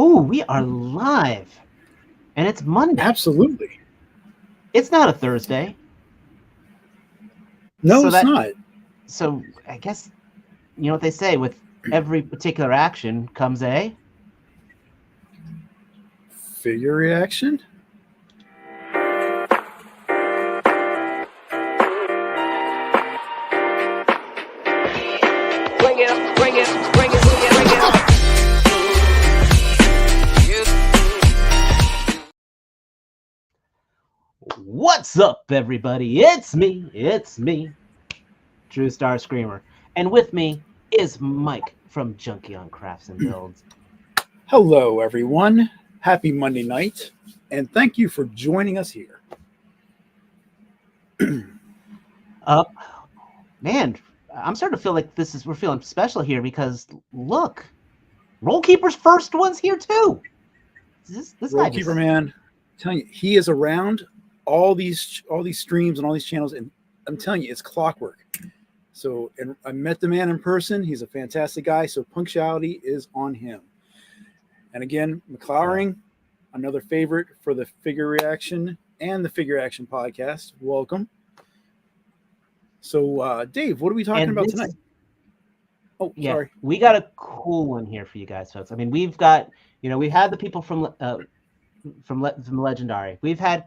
Oh, we are live, and it's Monday. Absolutely. It's not a Thursday. No, it's not. So I guess you know what they say: with every particular action comes a Figure reaction? Bring it up. What's up, everybody? It's me, True Star Screamer, and with me is Mike from Junkie on Crafts and Builds. Hello, everyone. Happy Monday night, and thank you for joining us here. Man, I'm starting to feel like we're feeling special here because look, Rollkeeper's first one's here too. This guy Rollkeeper man, I'm telling you, he is around all these streams and all these channels, and I'm telling you, it's clockwork. So, and I met the man in person. He's a fantastic guy. So punctuality is on him. And again, McLauring, another favorite for the Figure Reaction and the Figure Action podcast. Welcome. So, Dave, what are we talking about tonight? Oh, yeah, sorry. We got a cool one here for you guys, folks. I mean, we've got, we've had the people from Legendary. We've had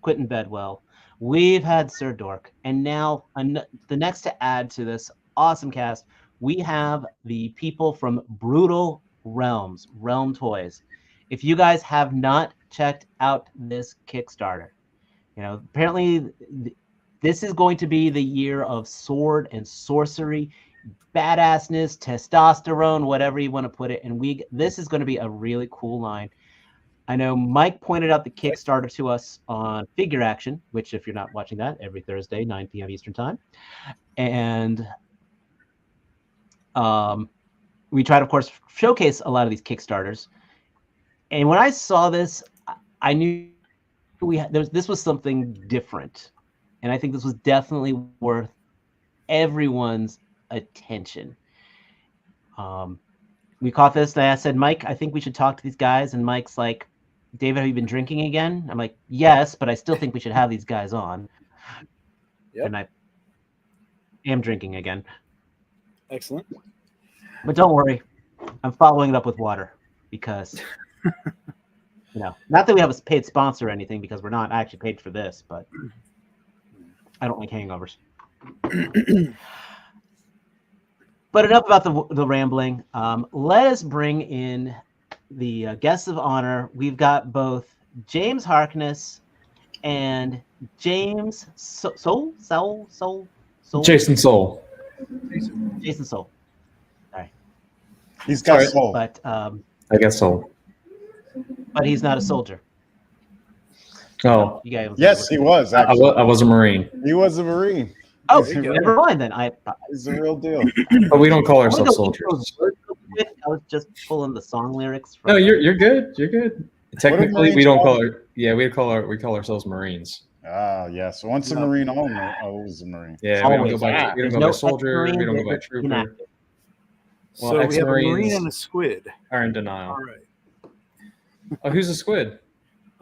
Quentin Bedwell. We've had Sir Dork, and now the next to add to this awesome cast, we have the people from Brutal Realms, Realm Toys. If you guys have not checked out this Kickstarter, apparently this is going to be the year of sword and sorcery, badassness, testosterone, whatever you want to put it. And this is going to be a really cool line. I know Mike pointed out the Kickstarter to us on Figure Action, which if you're not watching that, every Thursday, 9 p.m. Eastern time. And we try to, of course, showcase a lot of these Kickstarters. And when I saw this, I knew this was something different. And I think this was definitely worth everyone's attention. We caught this, and I said, Mike, I think we should talk to these guys. And Mike's like, David, have you been drinking again? I'm like, yes, but I still think we should have these guys on. Yep. And I am drinking again. Excellent. But don't worry, I'm following it up with water because, not that we have a paid sponsor or anything, because we're not actually paid for this, but I don't like hangovers. But enough about the rambling. Let us bring in the guests of honor. We've got both James Harkness and James Soul. Jason Soul. Jason Soul. All right. He's got soul. But I guess so. But he's not a soldier. Oh. Yes, he was. I was a Marine. He was a Marine. Oh, never mind then. He's the real deal. But we don't call ourselves soldiers. I was just pulling the song lyrics. No, you're good. You're good. Technically, we don't call it. Yeah, we call ourselves Marines. Ah, yes. So once a Marine, always a Marine. Yeah, we don't go by soldier. We don't go by trooper. Inactive. Well, so we have a Marine and a squid. Are in denial. All right. Oh, who's a squid?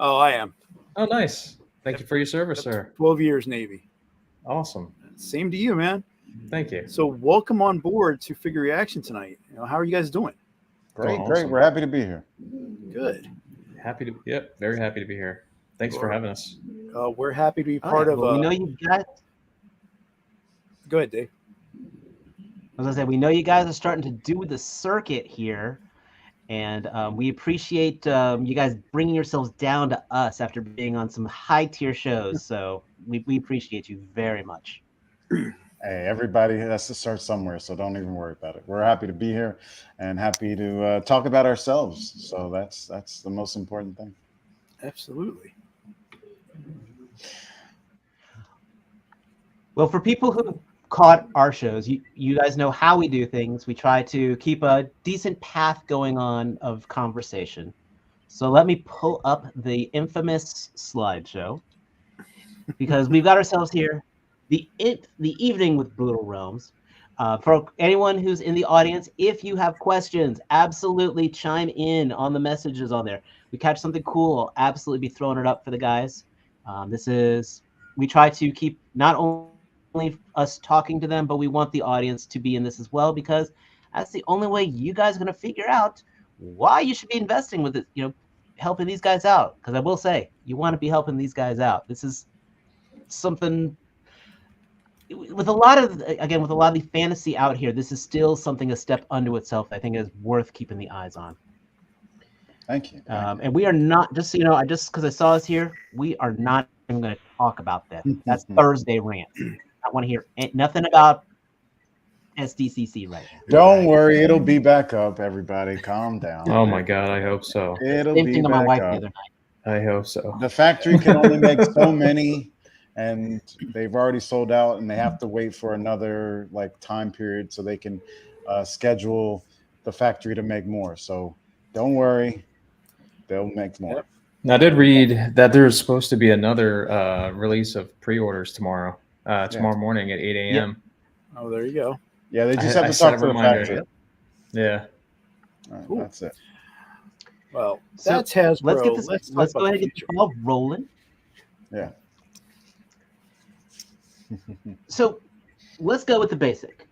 Oh, I am. Oh, nice. Thank you for your service, sir. 12 years Navy. Awesome. Same to you, man. Thank you. So welcome on board to Figure Reaction tonight. How are you guys doing? Great, great. We're happy to be here. Good. Very happy to be here. Thanks for having us. We're happy to be part of. We know you guys. Go ahead, Dave. I was gonna say we know you guys are starting to do the circuit here, and we appreciate you guys bringing yourselves down to us after being on some high tier shows. So we appreciate you very much. Hey, everybody has to start somewhere, so don't even worry about it. We're happy to be here and happy to talk about ourselves. So that's the most important thing. Absolutely. Well, for people who caught our shows, you guys know how we do things. We try to keep a decent path going on of conversation. So let me pull up the infamous slideshow, because we've got ourselves here the evening with Brutal Realms. For anyone who's in the audience, if you have questions, absolutely chime in on the messages on there. We catch something cool, I'll absolutely be throwing it up for the guys. We try to keep not only us talking to them, but we want the audience to be in this as well, because that's the only way you guys are going to figure out why you should be investing with it, helping these guys out. Because I will say, you want to be helping these guys out. This is something with a lot of the fantasy out here. This is still something a step unto itself. I think is worth keeping the eyes on. Thank you. And we are not, just so you know, because I saw us here, we are not even going to talk about that. That's Thursday rant. I want to hear nothing about SDCC right now. Don't worry, it'll be back up. Everybody, calm down. Oh my God, I hope so. It'll Same be thing to my back wife up. the other night. I hope so. The factory can only make so many, and they've already sold out, and they have to wait for another time period so they can schedule the factory to make more. So don't worry, they'll make more. Now, I did read that there's supposed to be another release of pre-orders tomorrow morning at 8 a.m. Oh, there you go. Yeah, they just I have to set talk a to the reminder. factory. Yeah. All right, Cool. that's it. Well, So, that's Hasbro. Let's get this. Let's Let's talk go about ahead and the get future. the ball rolling. Yeah. So let's go with the basic.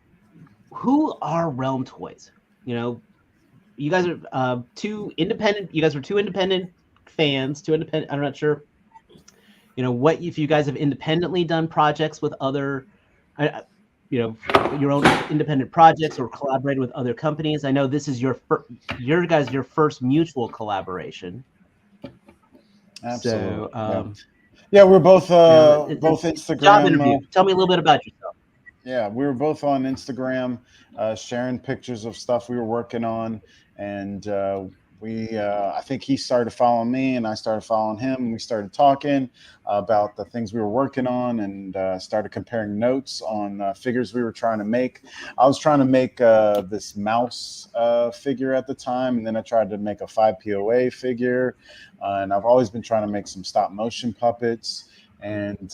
Who are Realm Toys? You guys are two independent. You guys were two independent fans. I'm not sure. What if you guys have independently done projects with other, your own independent projects or collaborated with other companies. I know this is your first mutual collaboration. Absolutely. So, yeah, we're both job Instagram. interview. Tell me a little bit about yourself. Yeah, we were both on Instagram, sharing pictures of stuff we were working on, and I think he started following me, and I started following him, and we started talking about the things we were working on, and started comparing notes on figures we were trying to make. I was trying to make this mouse figure at the time, and then I tried to make a 5POA figure, and I've always been trying to make some stop motion puppets. And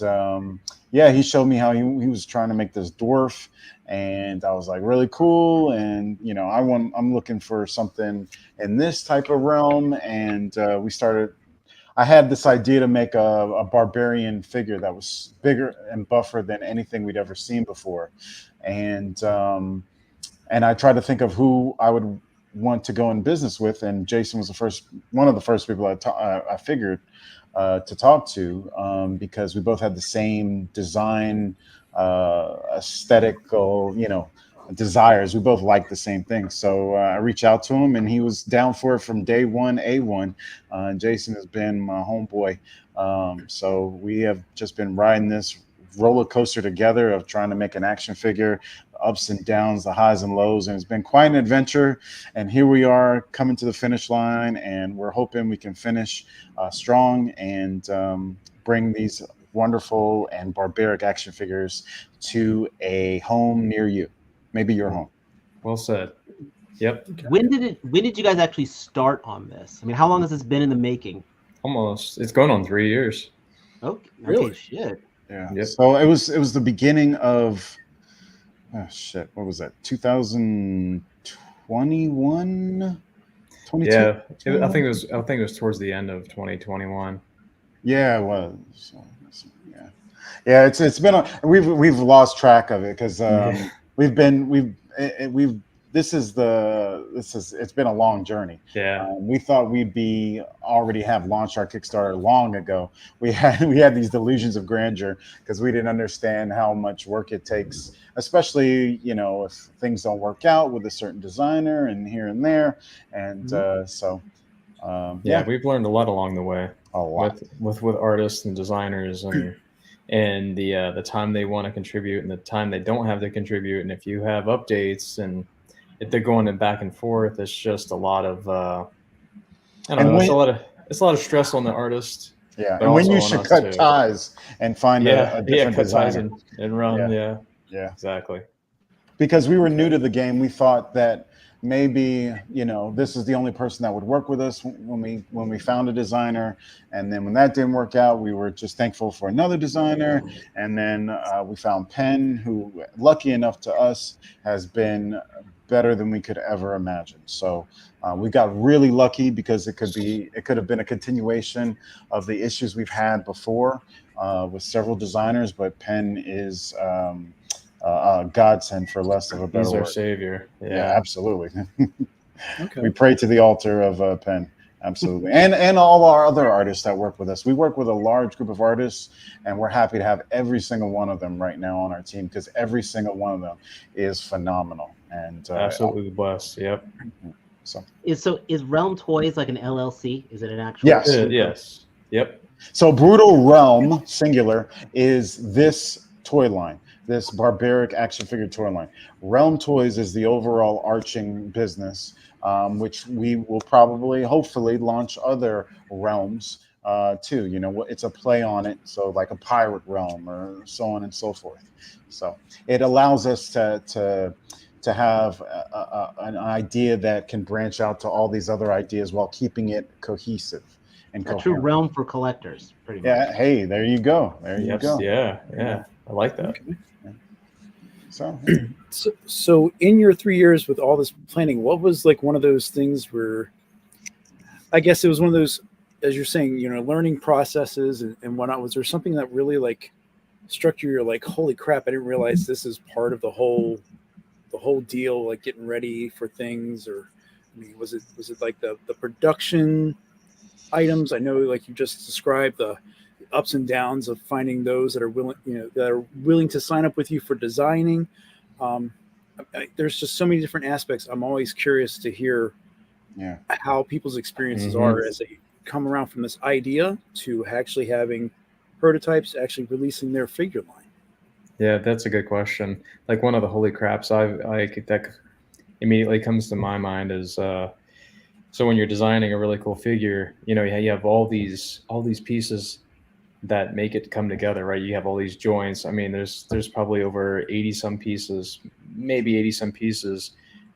he showed me how he was trying to make this dwarf, and I was like, really cool. And I'm looking for something in this type of realm. And I had this idea to make a barbarian figure that was bigger and buffer than anything we'd ever seen before. And I tried to think of who I would want to go in business with, and Jason was one of the first people I figured to talk to, because we both had the same design aesthetical, desires. We both liked the same thing. So I reached out to him, and he was down for it from day one, A1. Jason has been my homeboy. So we have just been riding this roller coaster together of trying to make an action figure, ups and downs, the highs and lows, and it's been quite an adventure. And here we are coming to the finish line, and we're hoping we can finish strong and bring these wonderful and barbaric action figures to a home near you, maybe your home. Well said. Yep. When did you guys actually start on this? I mean, how long has this been in the making? Almost. It's going on 3 years. Okay, Really? okay, shit. Yeah. Yep. So it was the beginning of what was that? 2021? 22? Yeah. I think it was towards the end of 2021. Yeah, it was. So, yeah. It's been we've lost track of it because it's been a long journey. Yeah. We thought we'd already have launched our Kickstarter long ago. We had these delusions of grandeur because we didn't understand how much work it takes, especially if things don't work out with a certain designer and here and there. And we've learned a lot along the way. A lot. with artists and designers and the time they want to contribute and the time they don't have to contribute, and if you have updates and if they're going back and forth, it's just a lot of it's a lot of stress on the artist. Yeah, but and when also you on should us cut too. ties and find a different cut ties designer. and run. Yeah. Yeah, exactly. Because we were new to the game, we thought that maybe, you know, this is the only person that would work with us when we found a designer. And then when that didn't work out, we were just thankful for another designer. And then we found Penn, who, lucky enough to us, has been better than we could ever imagine. So we got really lucky, because it could have been a continuation of the issues we've had before with several designers. But Penn is a godsend, for less of a better He's our word. savior. Yeah, absolutely. Okay. We pray to the altar of Penn. Absolutely. And all our other artists that work with us. We work with a large group of artists, and we're happy to have every single one of them right now on our team, because every single one of them is phenomenal. And Absolutely blessed. Yep. So Is Realm Toys like an LLC? Is it an actual? Yes. Yes. Yep. So Brutal Realm, singular, is this toy line, this barbaric action figure toy line. Realm Toys is the overall arching business, which we will probably, hopefully, launch other realms too. You know, it's a play on it, so like a pirate realm or so on and so forth. So it allows us to have an idea that can branch out to all these other ideas while keeping it cohesive and A coherent. true realm for collectors, pretty much. Yeah. Hey, there you go. There you go. Yeah. I like that. Okay. So So in your 3 years with all this planning, what was like one of those things where, I guess it was one of those, as you're saying, you know, learning processes and whatnot. Was there something that really like struck you? You're like, holy crap, I didn't realize this is part of the whole deal, like getting ready for things. Or I mean, was it like the production items? I know, like you just described, the ups and downs of finding those that are willing to sign up with you for designing. There's just so many different aspects. I'm always curious to hear how people's experiences are as they come around from this idea to actually having prototypes, actually releasing their figure line. Yeah, that's a good question. Like, one of the holy craps that immediately comes to my mind is so when you're designing a really cool figure, you know, you have all these pieces that make it come together, right? You have all these joints. I mean, there's probably over 80 some pieces, maybe 80 some pieces.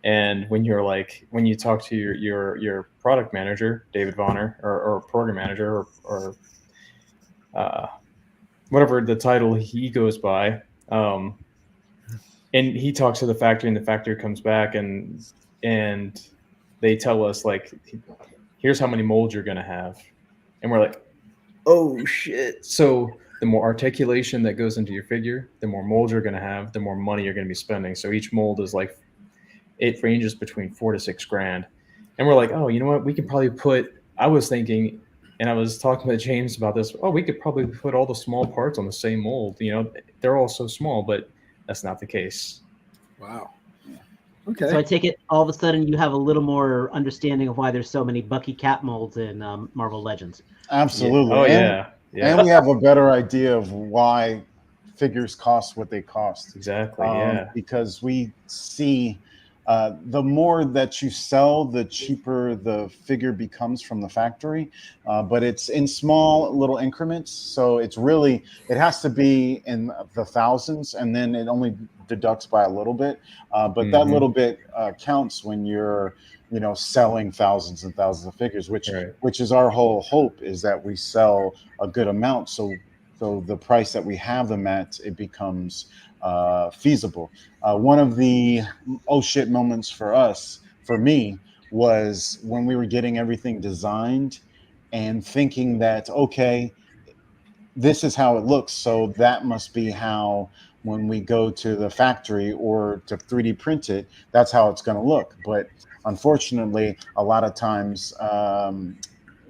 And when you talk to your product manager, David Vonner, or program manager, or whatever the title he goes by, and he talks to the factory, and the factory comes back and they tell us, like, here's how many molds you're going to have. And we're like, oh shit. So the more articulation that goes into your figure, the more molds you're going to have, the more money you're going to be spending. So each mold is like, it ranges between $4,000 to $6,000. And we're like, oh, you know what? We could probably I was thinking, and I was talking with James about this. Oh, we could probably put all the small parts on the same mold. You know, they're all so small, but that's not the case. Wow. Okay. So I take it all of a sudden you have a little more understanding of why there's so many Bucky Cat molds in Marvel Legends. absolutely. Oh, and, yeah. and we have a better idea of why figures cost what they cost. Exactly. Because we see the more that you sell, the cheaper the figure becomes from the factory. But it's in small little increments. So it has to be in the thousands, and then it only deducts by a little bit. But that little bit counts when you're, you know, selling thousands and thousands of figures, which is our whole hope, is that we sell a good amount. So the price that we have them at, it becomes feasible. One of the oh shit moments for me, was when we were getting everything designed and thinking that, okay, this is how it looks, so that must be how, when we go to the factory or to 3D print it, that's how it's going to look. But unfortunately, a lot of times,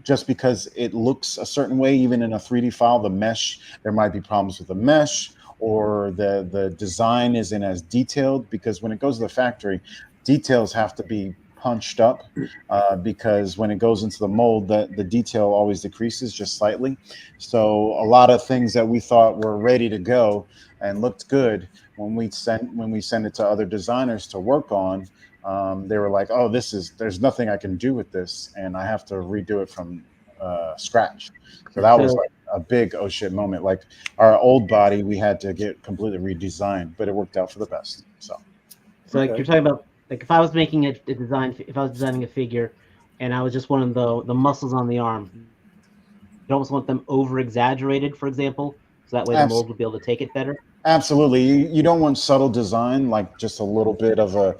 just because it looks a certain way, even in a 3D file, the mesh, there might be problems with the mesh, or the design isn't as detailed, because when it goes to the factory, details have to be punched up, because when it goes into the mold, the detail always decreases just slightly. So a lot of things that we thought were ready to go and looked good, when we send it to other designers to work on, they were like, oh, there's nothing I can do with this, and I have to redo it from scratch. So that was like a big oh shit moment. Like, our old body, we had to get completely redesigned, but it worked out for the best. So like, you're talking about Like if I was making a design, if I was designing a figure, and I was just wanting the muscles on the arm, you almost want them over exaggerated, for example, so that way the Abs- mold would be able to take it better. Absolutely. You don't want subtle design, like just a little bit of a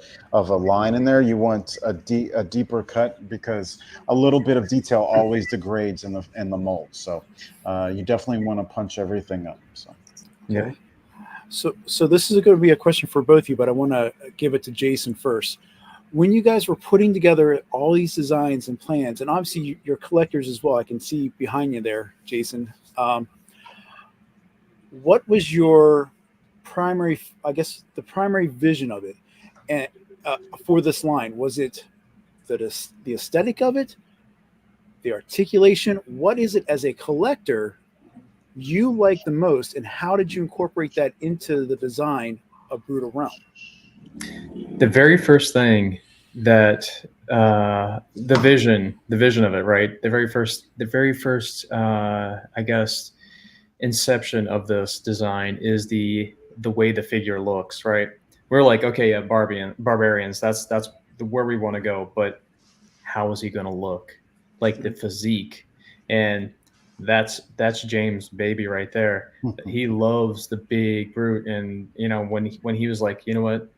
line in there. You want a deeper cut, because a little bit of detail always degrades in the mold. So you definitely want to punch everything up. So Okay. So this is going to be a question for both of you, but I want to give it to Jason first. When you guys were putting together all these designs and plans, and obviously you're collectors as well, I can see behind you there, Jason. What was your primary, I guess, the primary vision of it, and for this line? Was it the aesthetic of it, the articulation? What is it as a collector you like the most, and how did you incorporate that into the design of Brutal Realm? The very first thing that the vision of it, right? The very first I guess inception of this design is the way the figure looks, right? We're like, okay, yeah, barbarians, that's where we want to go, but how is he going to look? Like the physique, and that's James' baby right there. He loves the big brute, and when he was like, you know what,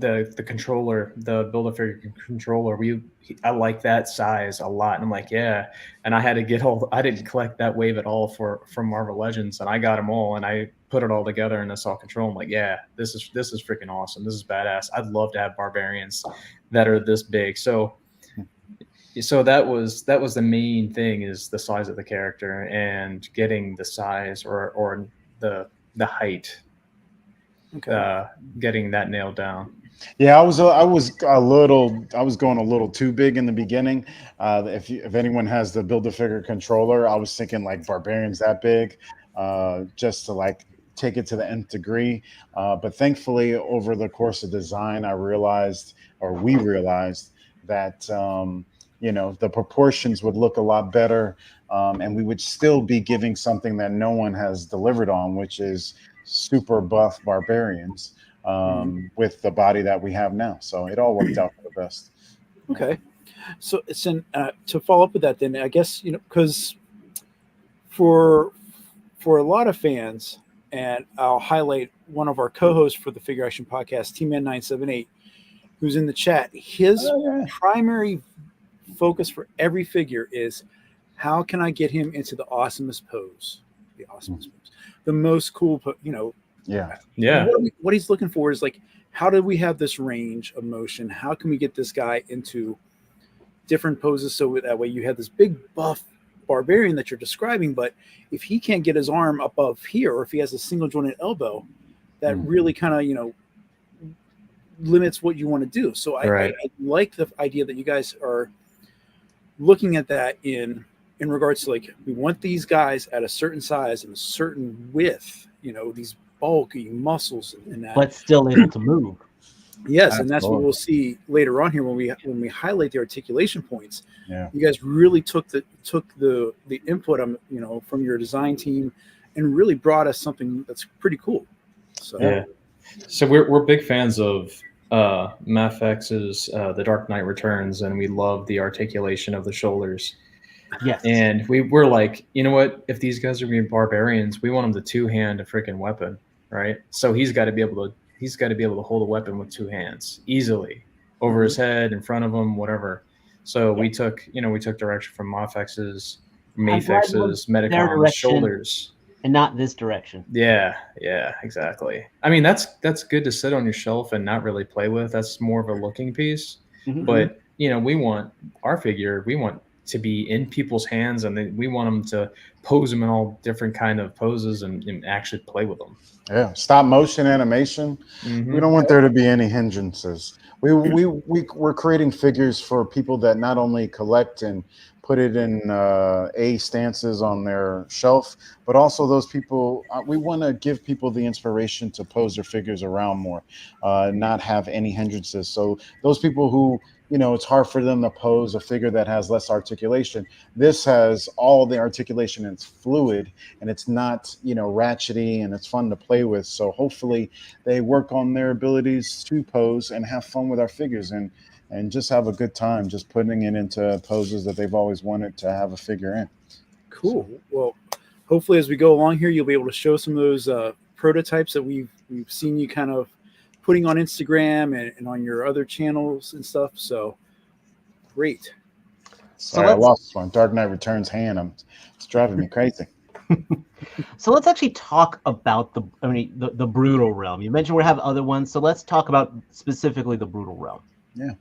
the controller, the Build-A-Figure controller, I like that size a lot, and I'm like, yeah. And I didn't collect that wave at all from Marvel Legends, and I got them all, and I put it all together, and I saw Control. I'm like, yeah, this is freaking awesome. This is badass. I'd love to have barbarians that are this big. So that was the main thing, is the size of the character and getting the size or the height, getting that nailed down. yeah, I was going a little too big in the beginning. If anyone has the Build-A-Figure controller, I was thinking like barbarians that big, just to like take it to the nth degree. But thankfully, over the course of design, we realized that the proportions would look a lot better, and we would still be giving something that no one has delivered on, which is super buff barbarians, with the body that we have now. So it all worked out for the best. Okay. So it's to follow up with that, then I guess, because for a lot of fans, and I'll highlight one of our co-hosts for the Figure Action podcast, T-Man978, who's in the chat. His primary focus for every figure is, how can I get him into the awesomest pose? The awesomest pose. The most cool, Yeah. What he's looking for is like, how do we have this range of motion? How can we get this guy into different poses, so that way you have this big buff barbarian that you're describing, but if he can't get his arm above here, or if he has a single jointed elbow, that really kind of limits what you want to do. So I like the idea that you guys are looking at that in regards to, like, we want these guys at a certain size and a certain width, these bulky muscles and that, but still able to move. Yes, Absolutely. and that's what we'll see later on here when we highlight the articulation points. Yeah. You guys really took the input from your design team and really brought us something that's pretty cool. So yeah, so we're big fans of Mafx's The Dark Knight Returns, and we love the articulation of the shoulders. Yes. And we're like, you know what? If these guys are being barbarians, we want them to two-hand a freaking weapon, right? So he's got to be able to hold a weapon with two hands easily, over his head, in front of him, whatever. So we took direction from Mafx's Medicom's shoulders, and not this direction. Yeah, exactly. I mean, that's good to sit on your shelf and not really play with. That's more of a looking piece. Mm-hmm. But we want our figure, we want to be in people's hands, and we want them to pose them in all different kind of poses and actually play with them. Yeah, stop motion animation. We don't want there to be any hindrances. We're creating figures for people that not only collect and put it in A stances on their shelf, but also those people, we want to give people the inspiration to pose their figures around more, not have any hindrances. So those people who it's hard for them to pose a figure that has less articulation. This has all the articulation, and it's fluid, and it's not, ratchety, and it's fun to play with. So hopefully they work on their abilities to pose and have fun with our figures, and just have a good time just putting it into poses that they've always wanted to have a figure in. Cool. Well, hopefully as we go along here, you'll be able to show some of those prototypes that we've seen you kind of putting on Instagram and on your other channels and stuff. So great. Sorry, I lost one. Dark Knight Returns hand. It's driving me crazy. So let's actually talk about the brutal realm. You mentioned we have other ones, so let's talk about specifically the brutal realm. Yeah.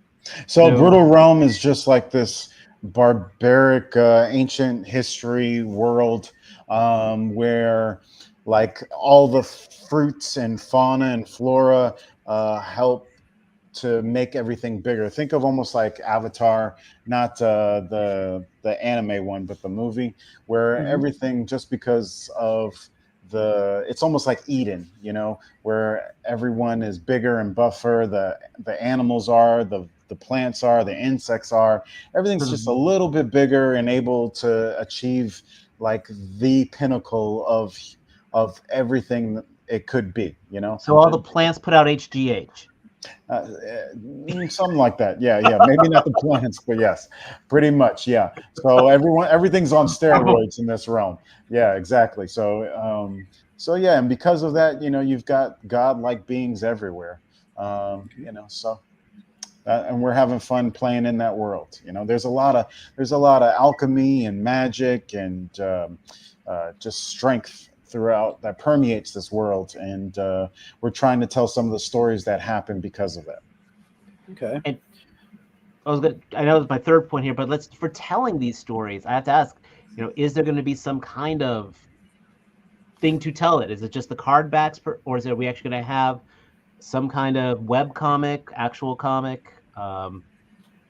So brutal realm is just like this barbaric ancient history world where like all the fruits and fauna and flora help to make everything bigger. Think of almost like Avatar, not the anime one, but the movie, where everything, just because of it's almost like Eden, where everyone is bigger and buffer. The animals are, the plants are, the insects are. Everything's just a little bit bigger and able to achieve like the pinnacle of everything that it could be. So all the plants put out HGH. Something like that. Yeah. Maybe not the plants, but yes, pretty much. Yeah. So everything's on steroids in this realm. Yeah, exactly. So yeah, and because of that, you've got godlike beings everywhere. So and we're having fun playing in that world. There's a lot of alchemy and magic and just strength throughout that permeates this world, and we're trying to tell some of the stories that happen because of that. Okay. And I know it's my third point here, but for telling these stories, I have to ask, is there going to be some kind of thing to tell it? Is it just the card backs, or are we actually going to have some kind of web comic, actual comic,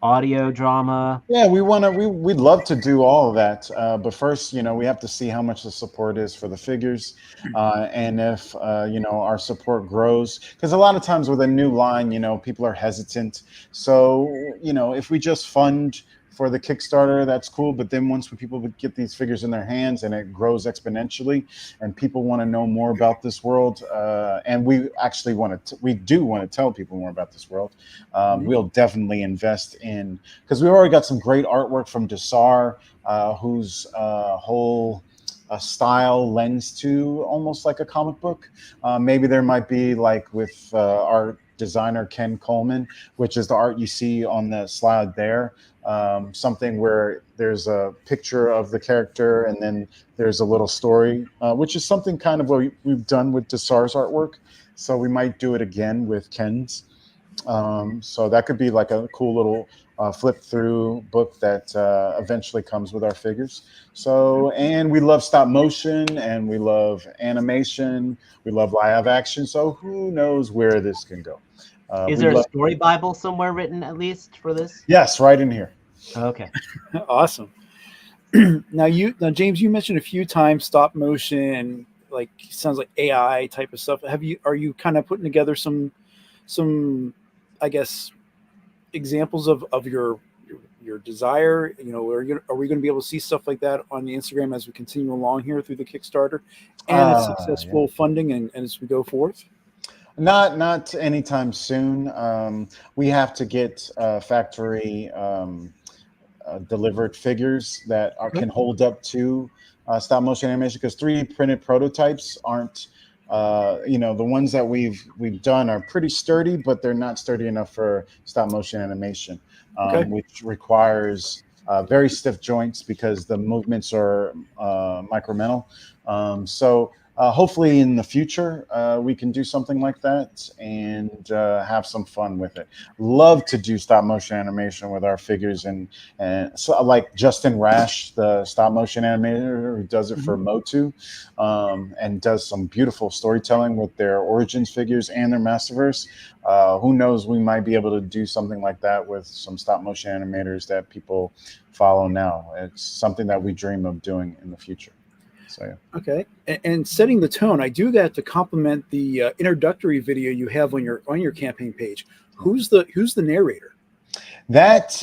audio drama? Yeah, we'd love to do all of that, but first, we have to see how much the support is for the figures, and if our support grows, because a lot of times with a new line, people are hesitant. So if we just fund for the Kickstarter, that's cool. But then once people get these figures in their hands and it grows exponentially, and people want to know more about this world, and we actually do want to tell people more about this world, we'll definitely invest in, because we've already got some great artwork from Desar, whose whole style lends to almost like a comic book. Maybe there might be like with our designer Ken Coleman, which is the art you see on the slide there. Something where there's a picture of the character and then there's a little story, which is something kind of what we've done with Desar's artwork. So we might do it again with Ken's. So that could be like a cool little flip through book that eventually comes with our figures. So, and we love stop motion and we love animation. We love live action. So who knows where this can go. Is there a story Bible somewhere written at least for this? Yes, right in here. Okay. Awesome. Now, James, you mentioned a few times stop motion, like sounds like AI type of stuff. Are you kind of putting together some, I guess, examples of your desire? Are we going to be able to see stuff like that on the Instagram as we continue along here through the Kickstarter and its successful funding and as we go forth? Not anytime soon. We have to get factory delivered figures that can hold up to stop motion animation, because 3D printed prototypes aren't. The ones that we've done are pretty sturdy, but they're not sturdy enough for stop motion animation, which requires very stiff joints because the movements are micromental. So hopefully in the future we can do something like that and have some fun with it. Love to do stop motion animation with our figures, and so like Justin Rash, the stop motion animator who does it for Motu, and does some beautiful storytelling with their Origins figures and their Masterverse. Who knows, we might be able to do something like that with some stop motion animators that people follow now. It's something that we dream of doing in the future. So, yeah. Okay, and setting the tone, I do that to complement the introductory video you have on your campaign page. Who's the narrator? That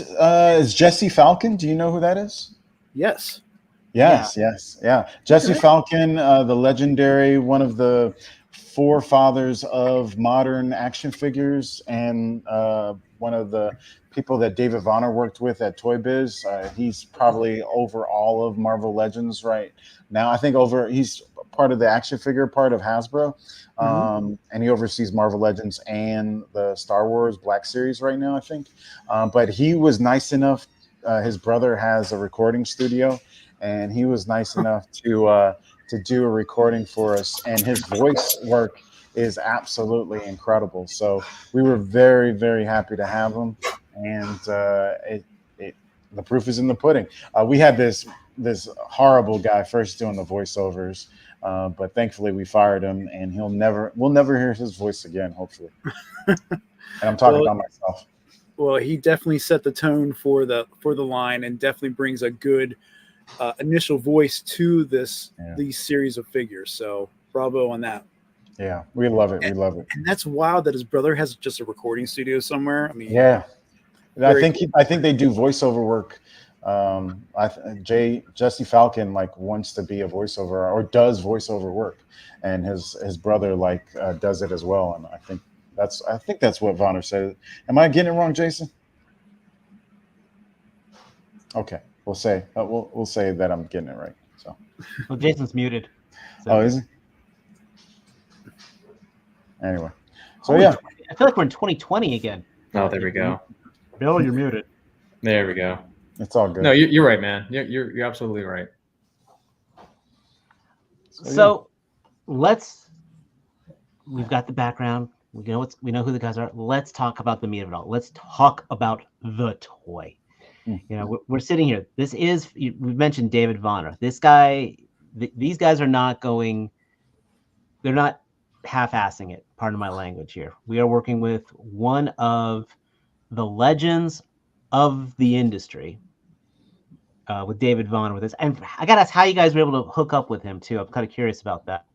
is Jesse Falcon. Do you know who that is? Yes. Yes, yeah. Jesse Okay. Falcon, the legendary, one of the forefathers of modern action figures, and one of the people that David Vonner worked with at Toy Biz. He's probably over all of Marvel Legends right now. I think he's part of the action figure part of Hasbro, and he oversees Marvel Legends and the Star Wars Black Series right now, I think. But he was nice enough. His brother has a recording studio, and he was nice enough to do a recording for us, and his voice work is absolutely incredible. So we were very, very happy to have him, and the proof is in the pudding. We had this horrible guy first doing the voiceovers, but thankfully we fired him, and we'll never hear his voice again, hopefully. And I'm talking about myself. Well, he definitely set the tone for the line, and definitely brings a good initial voice to these series of figures. So bravo on that. Yeah, we love it. We love it. And that's wild that his brother has just a recording studio somewhere. I mean, yeah, I think they do voiceover work. Jesse Falcon wants to be a voiceover, or does voiceover work, and his brother does it as well. And I think that's what Vonner said. Am I getting it wrong, Jason? Okay, we'll say that I'm getting it right. So, well, Jason's muted. So. Oh, is he? Anyway, so yeah, I feel like we're in 2020 again. Oh, there we go. Bill, you're muted. There we go. It's all good. No, you're right, man. You're absolutely right. So we've got the background. We know who the guys are. Let's talk about the meat of it all. Let's talk about the toy. You know, we're sitting here. We've mentioned David Vonner. This guy, these guys are not going. They're not half-assing it. Pardon my language here. We are working with one of the legends of the industry, with David Vonner with this. And I gotta ask how you guys were able to hook up with him too. I'm kind of curious about that.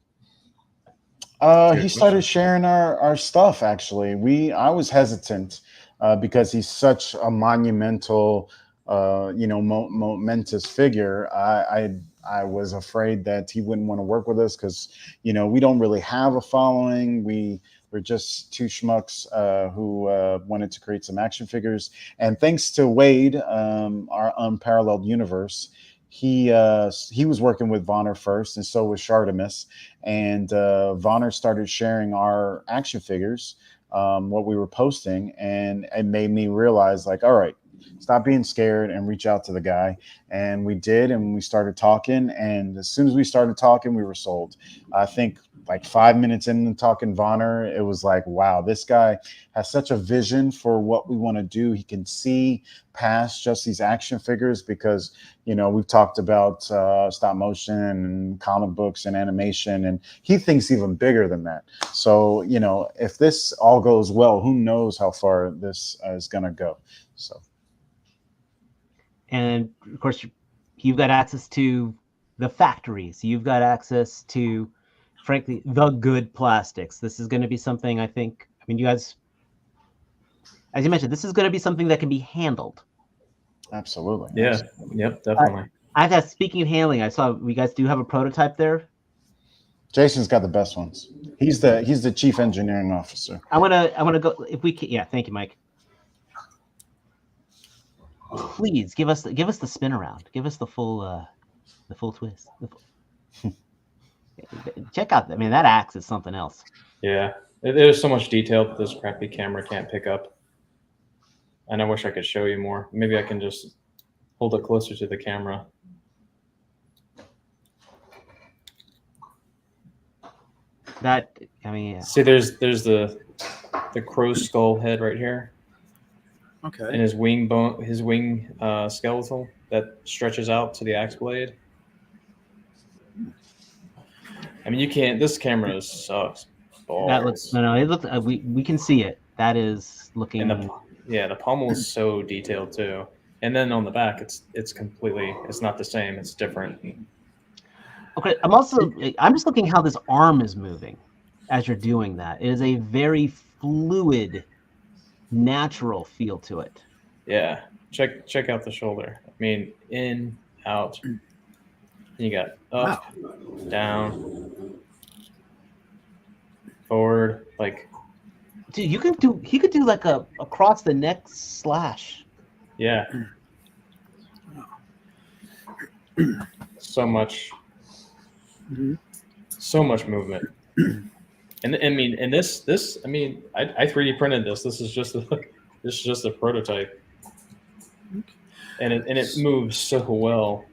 He started sharing our stuff. Actually, I was hesitant because he's such a monumental, momentous figure. I was afraid that he wouldn't want to work with us because, we don't really have a following. We're just two schmucks who wanted to create some action figures. And thanks to Wade, our unparalleled universe, he was working with Vonner first, and so was Shartimus. And Vonner started sharing our action figures, what we were posting, and it made me realize, all right, stop being scared and reach out to the guy. And we did, and we started talking. And as soon as we started talking, we were sold. I think 5 minutes into talking Vonner, it was wow, this guy has such a vision for what we want to do. He can see past just these action figures because, we've talked about stop motion and comic books and animation, and he thinks even bigger than that. So, if this all goes well, who knows how far this is going to go. So. And of course, you've got access to the factories. You've got access to, frankly, the good plastics. This is going to be something you guys, as you mentioned, this is going to be something that can be handled. Absolutely. Yeah. Absolutely. Yep. Definitely. Speaking of handling, I saw you guys do have a prototype there. Jason's got the best ones. He's the chief engineering officer. I want to go if we can. Yeah. Thank you, Mike. Please give us the spin around. Give us the full twist. Check out. I mean, that axe is something else. Yeah, there's so much detail that this crappy camera can't pick up. And I wish I could show you more. Maybe I can just hold it closer to the camera. See, there's the crow's skull head right here. Okay. And his wing skeletal that stretches out to the axe blade. I mean, you can't. This camera sucks. That looks It looks. We can see it. That is looking. And the pommel is so detailed too. And then on the back, it's completely. It's not the same. It's different. Okay, I'm just looking how this arm is moving as you're doing that. It is a very fluid, natural feel to it. Yeah, check out the shoulder. I mean, in, out. You got up, down, forward. Like, Dude, he could do like a across the neck slash. yeah, so much, so much movement. And I mean, and this, I mean, I 3D printed this. This is just a prototype, and it moves so well.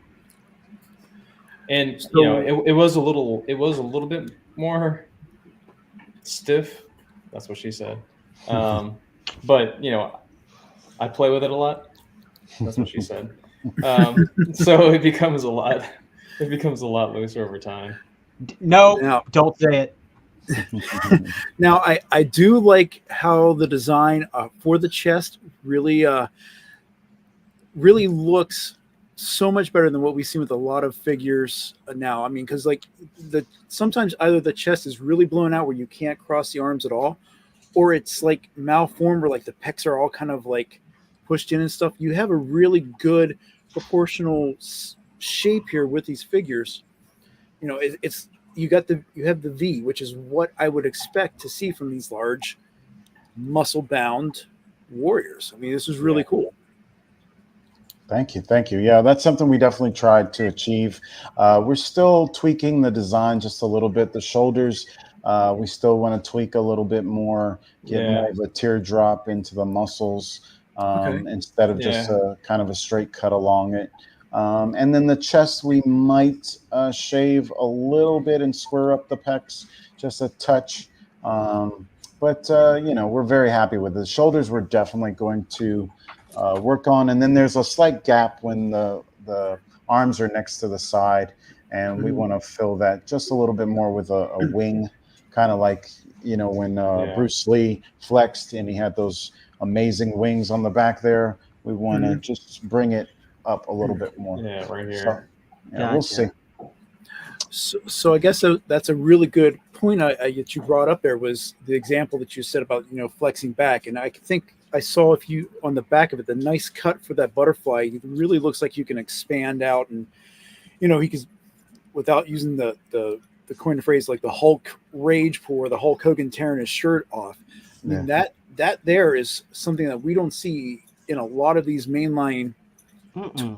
And you know, it was a little bit more stiff. That's what she said. But you know, I play with it a lot. That's what she said. So it becomes a lot looser over time. No, don't say it. Now, I do like how the design for the chest really looks so much better than what we see with a lot of figures now. I mean, because like sometimes either the chest is really blown out where you can't cross the arms at all, or it's like malformed where like the pecs are all kind of like pushed in and stuff. You have a really good proportional shape here with these figures. You know, you have the V, which is what I would expect to see from these large muscle bound warriors. I mean, this is really cool. Thank you. Yeah, that's something we definitely tried to achieve. We're still tweaking the design just a little bit. The shoulders, we still want to tweak a little bit more, get more of a teardrop into the muscles instead of just a kind of a straight cut along it. And then the chest, we might shave a little bit and square up the pecs just a touch. But you know, we're very happy with the shoulders. We're definitely going to work on. And then there's a slight gap when the arms are next to the side, and we want to fill that just a little bit more with a wing, kind of like, you know, when Bruce Lee flexed and he had those amazing wings on the back there. We want to just bring it up a little bit more. Yeah, right here. So, yeah, we'll see. So I guess that's a really good point that you brought up there, was the example that you said about, you know, flexing back. And I think I saw on the back of it, the nice cut for that butterfly. It really looks like you can expand out, and, you know, he could, without using the coin of phrase, like the Hulk rage pour, the Hulk Hogan tearing his shirt off. I mean, that there is something that we don't see in a lot of these mainline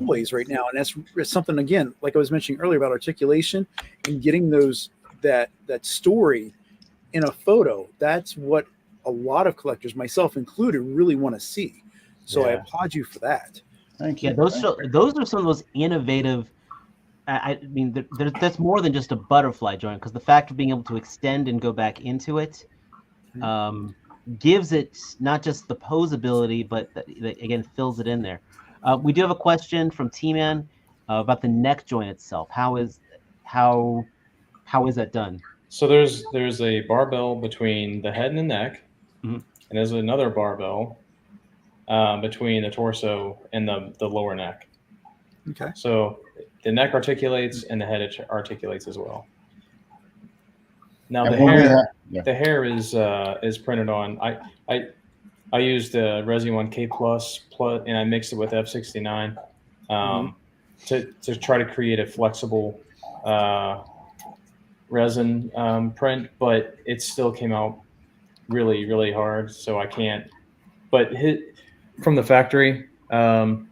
toys right now, and that's something, again, like I was mentioning earlier, about articulation and getting that story in a photo. That's what a lot of collectors, myself included, really want to see. So I applaud you for that. Thank you. Yeah, those are some of those innovative. I mean, that's more than just a butterfly joint, because the fact of being able to extend and go back into it gives it not just the posability, but again, fills it in there. We do have a question from T-Man about the neck joint itself. How is that done? So there's a barbell between the head and the neck, and there's another barbell between the torso and the lower neck. Okay. So the neck articulates and the head articulates as well. Now the hair is printed on. I used Resi 1K Plus, and I mixed it with F69 to try to create a flexible resin print, but it still came out really, really hard. So I can't. But from the factory, we're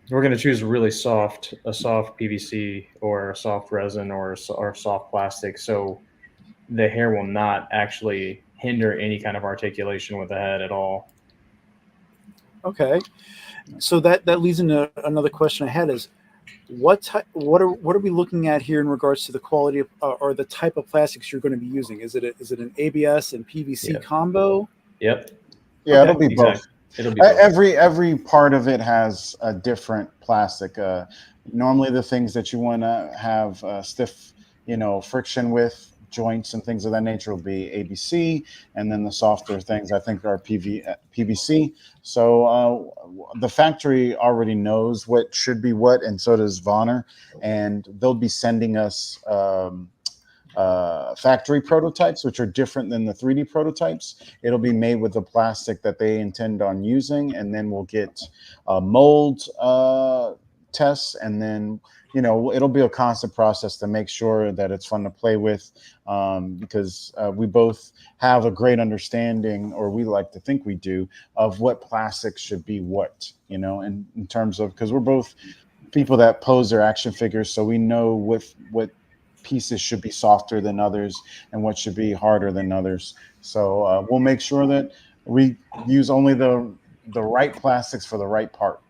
going to choose a soft PVC or a soft resin or soft plastic, so the hair will not actually hinder any kind of articulation with the head at all. Okay, so that leads into another question I had: is what are we looking at here in regards to the quality of, or the type of plastics you're going to be using? Is it an ABS and PVC combo? Yep. Yeah, it'll be both. It'll be both. Every part of it has a different plastic. Normally, the things that you want to have stiff, friction with, joints and things of that nature, will be ABC, and then the softer things I think are PVC. So the factory already knows what should be what, and so does Vonner, and they'll be sending us factory prototypes, which are different than the 3D prototypes. It'll be made with the plastic that they intend on using, and then we'll get mold tests, and then it'll be a constant process to make sure that it's fun to play with, because we both have a great understanding, or we like to think we do, of what plastics should be what, in terms of, because we're both people that pose their action figures, so we know what pieces should be softer than others and what should be harder than others. So we'll make sure that we use only the right plastics for the right part.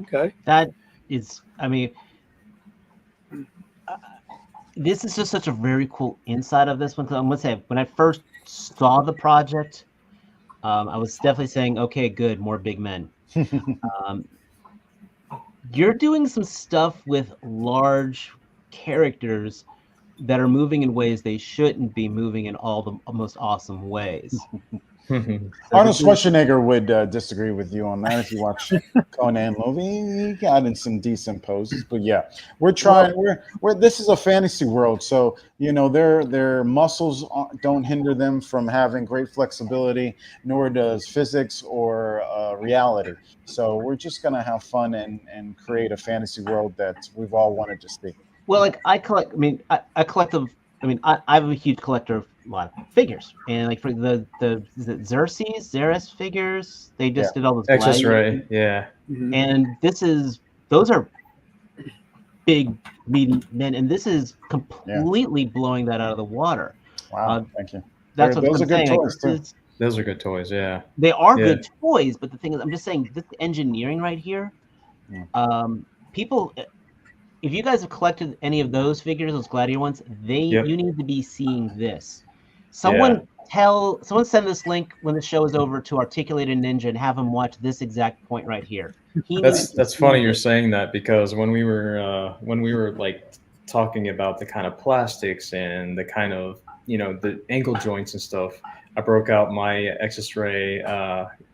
Okay. That is, I mean, this is just such a very cool insight of this one. Because I'm gonna say, when I first saw the project, I was definitely saying, okay, good, more big men. You're doing some stuff with large characters that are moving in ways they shouldn't be moving in all the most awesome ways. Arnold Schwarzenegger would disagree with you on that if you watch Conan movie. He got in some decent poses, but yeah, we're trying. We're this is a fantasy world, so their muscles don't hinder them from having great flexibility, nor does physics or reality. So we're just gonna have fun and create a fantasy world that we've all wanted to see. Well, like I collect. I mean, I collect of. I mean, I'm a huge collector of a lot of figures, and like for the is it Xerxes figures, they just did all those Excess gladiator- Ray, yeah. and those are big meaty men, and this is completely blowing that out of the water. Wow, thank you. That's what those I'm are good saying. toys too. Those are good toys, yeah. They are good toys, but the thing is, I'm just saying this engineering right here. People, if you guys have collected any of those figures, those gladiator ones, you need to be seeing this. Someone send this link when the show is over to Articulated Ninja and have him watch this exact point right here. That's funny you're saying that, because when we were like talking about the kind of plastics and the kind of the ankle joints and stuff, I broke out my Excess Ray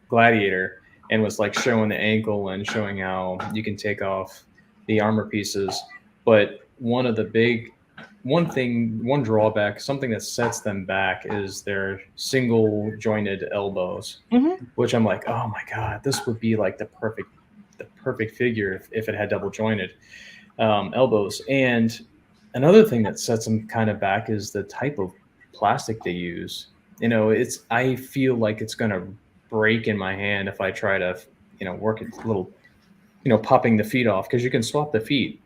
gladiator and was like showing the ankle and showing how you can take off the armor pieces. But one drawback, something that sets them back, is their single jointed elbows, which I'm like, oh my God, this would be like the perfect figure if it had double jointed elbows. And another thing that sets them kind of back is the type of plastic they use. I feel like it's going to break in my hand if I try to, work it a little, popping the feet off, because you can swap the feet.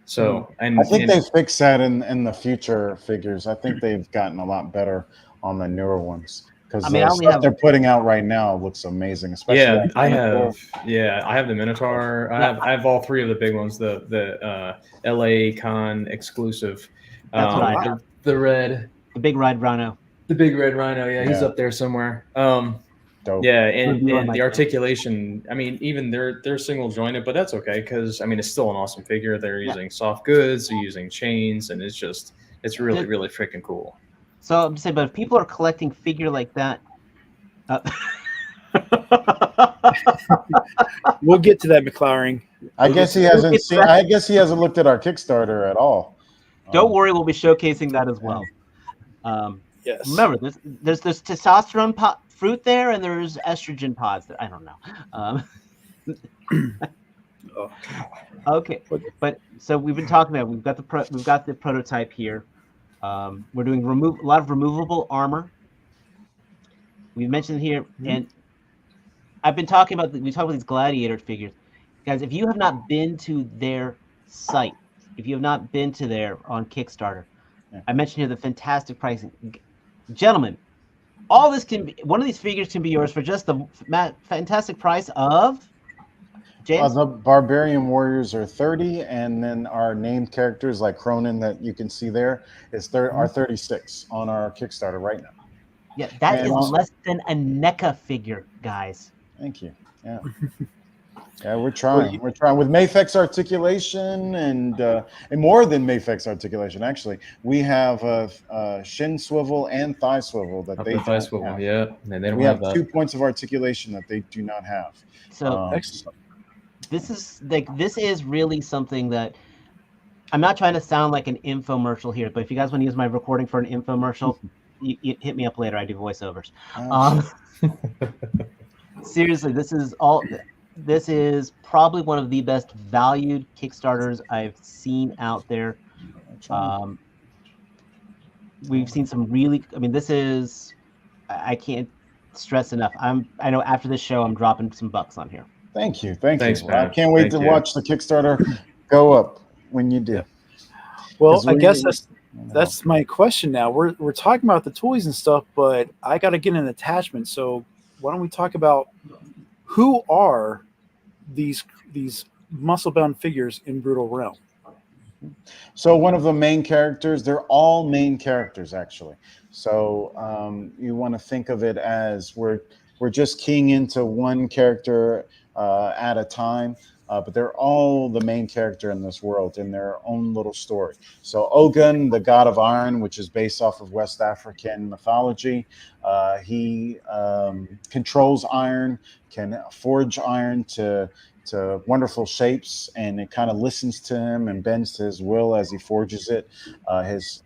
So I think they fix that in the future figures. I think they've gotten a lot better on the newer ones, because the stuff they're putting out right now looks amazing. Especially I have the Minotaur. I have all three of the big ones. The LA Con exclusive. The big red rhino. The big red rhino. Yeah, he's up there somewhere. Dope. Yeah, and the articulation. I mean, even they're single jointed, but that's okay, because I mean it's still an awesome figure. They're using soft goods, they're using chains, and it's really really freaking cool. So I'm saying, but if people are collecting figure like that, we'll get to that, McLaren. I guess he hasn't looked at our Kickstarter at all. Don't worry, we'll be showcasing that as well. Yes. Remember, there's testosterone fruit there, and there's estrogen pods there. I don't know. Okay, but so we've been talking about, we've got the prototype here. We're doing a lot of removable armor. We mentioned here, and I've been talking about we talk about these gladiator figures, guys. If you have not been to their site, if you have not been to there on Kickstarter, I mentioned here the fantastic pricing, gentlemen. All this can be, one of these figures can be yours for just the fantastic price of, James? The Barbarian Warriors are 30, and then our named characters like Cronin that you can see there are 36 on our Kickstarter right now. Yeah, that is less than a NECA figure, guys. Thank you. Yeah. Yeah, we're trying. We're trying with Mafex articulation and more than Mafex articulation. Actually, we have shin swivel and thigh swivel that they thigh swivel. Have. Yeah, and they don't we have have 2 points of articulation that they do not have. So this is really something that I'm not trying to sound like an infomercial here, but if you guys want to use my recording for an infomercial, you hit me up later. I do voiceovers. Oh, Seriously, this is probably one of the best valued Kickstarters I've seen out there. We've seen some really, I mean, this is, I can't stress enough. I know after this show, I'm dropping some bucks on here. Thank you. Thanks, Well, I man. can't wait Thank to you. watch the Kickstarter go up when you do. Yeah. Well, 'Cause I guess we- that's my question now. We're talking about the toys and stuff, but I got to get an attachment. So why don't we talk about who are these muscle-bound figures in Brutal Realm? So one of the main characters, they're all main characters actually. So you want to think of it as we're just keying into one character at a time, but they're all the main character in this world in their own little story. So Ogun, the god of iron, which is based off of West African mythology, he controls iron, can forge iron to wonderful shapes, and it kind of listens to him and bends to his will as he forges it. His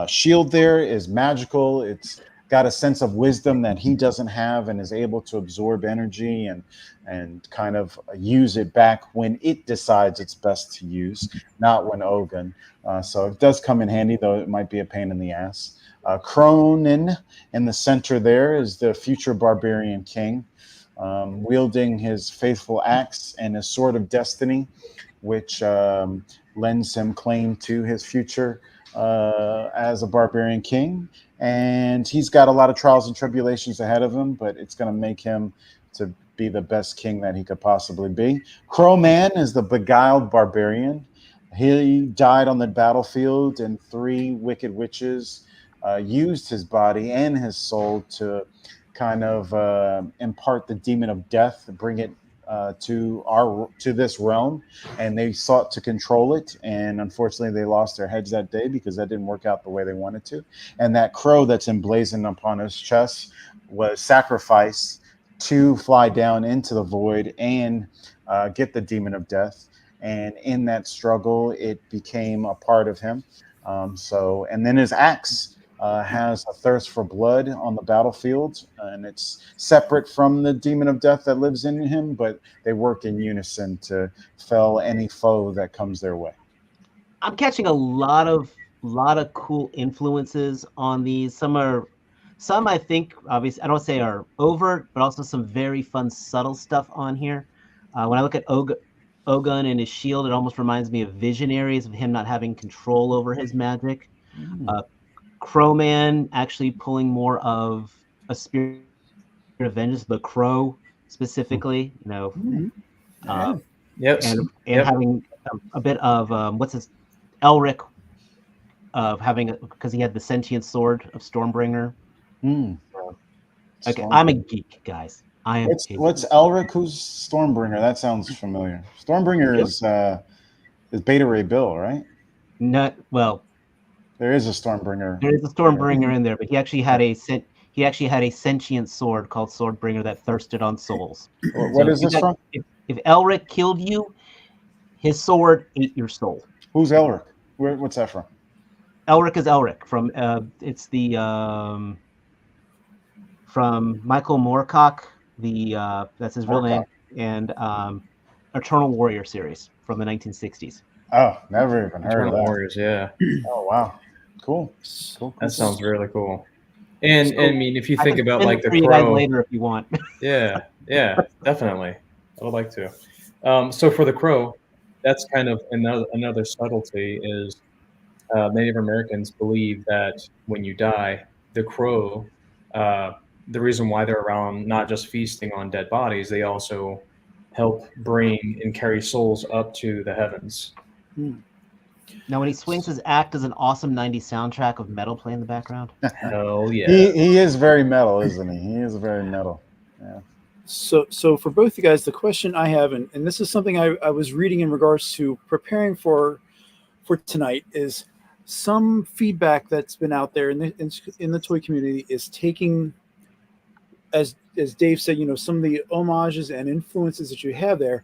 shield there is magical. It's got a sense of wisdom that he doesn't have, and is able to absorb energy and kind of use it back when it decides it's best to use, not when Ogun. So it does come in handy, though it might be a pain in the ass. Cronin in the center there is the future barbarian king, wielding his faithful axe and his sword of destiny, which lends him claim to his future as a barbarian king. And he's got a lot of trials and tribulations ahead of him, but it's going to make him to be the best king that he could possibly be. Crowman is the beguiled barbarian. He died on the battlefield, and 3 wicked witches used his body and his soul to kind of impart the demon of death, bring it to this realm, and they sought to control it, and unfortunately they lost their heads that day because that didn't work out the way they wanted to. And that crow that's emblazoned upon his chest was sacrificed to fly down into the void and get the demon of death. And in that struggle, it became a part of him. And then his axe has a thirst for blood on the battlefield, and it's separate from the demon of death that lives in him, but they work in unison to fell any foe that comes their way. I'm catching a lot of cool influences on these. Some I think obviously I don't say are overt, but also some very fun subtle stuff on here. When I look at Ogun and his shield, it almost reminds me of Visionaries, of him not having control over his magic. Crowman actually pulling more of a spirit of vengeance, the crow specifically, you know, and having a bit of Elric of having, because he had the sentient sword of Stormbringer. Okay, I'm a geek, guys. I am. What's Elric? Who's Stormbringer? That sounds familiar. Stormbringer is Beta Ray Bill, right? Not well. There is a Stormbringer. There is a Stormbringer in there, but he actually had a sentient sword called Swordbringer that thirsted on souls. What is this from? If Elric killed you, his sword ate your soul. Who's Elric? What's that from? Elric is Elric from it's the from Michael Moorcock, that's his real name, and Eternal Warrior series from the 1960s. Oh, never even heard of that. Warriors, yeah. Oh wow, cool. That sounds really cool. And I mean, if you think about like the crow, you guys later if you want. yeah, definitely. I would like to. So for the crow, that's kind of another subtlety is Native Americans believe that when you die, the crow, the reason why they're around not just feasting on dead bodies, they also help bring and carry souls up to the heavens. Now, when he swings his axe, does an awesome 90s soundtrack of metal play in the background? Hell yeah. He is very metal, isn't he? He is very metal. Yeah. So for both you guys, the question I have, and this is something I was reading in regards to preparing for tonight, is some feedback that's been out there in the toy community is taking, as Dave said, some of the homages and influences that you have there,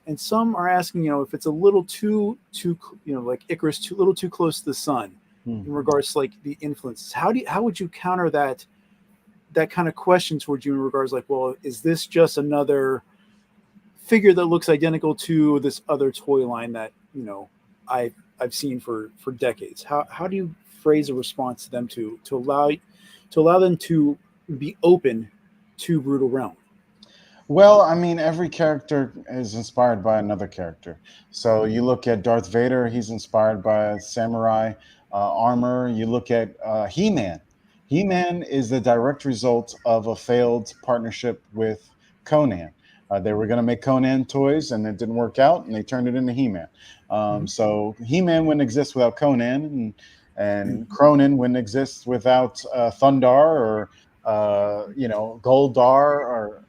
and some are asking, if it's a little too, like Icarus, too little too close to the sun in regards to like the influences. How would you counter that kind of question towards you in regards like, well, is this just another figure that looks identical to this other toy line that I've seen for decades? How do you phrase a response to them to allow them to be open to Brutal Realm? Well, I mean, every character is inspired by another character. So you look at Darth Vader; he's inspired by samurai armor. You look at He-Man. He-Man is the direct result of a failed partnership with Conan. They were going to make Conan toys, and it didn't work out, and they turned it into He-Man. So He-Man wouldn't exist without Conan, and Cronin wouldn't exist without Thundar or Goldar or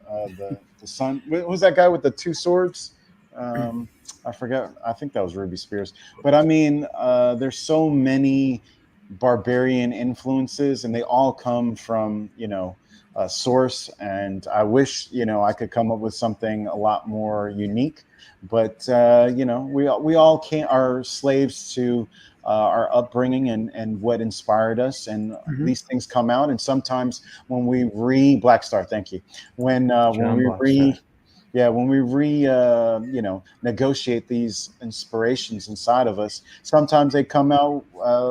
the son. Who's that guy with the two swords? I forget. I think that was Ruby Spears. But I mean, there's so many barbarian influences, and they all come from a source. And I wish I could come up with something a lot more unique. But we all are slaves to our upbringing and what inspired us, and these things come out. And sometimes when we Black Star, thank you. When we negotiate these inspirations inside of us, sometimes they come out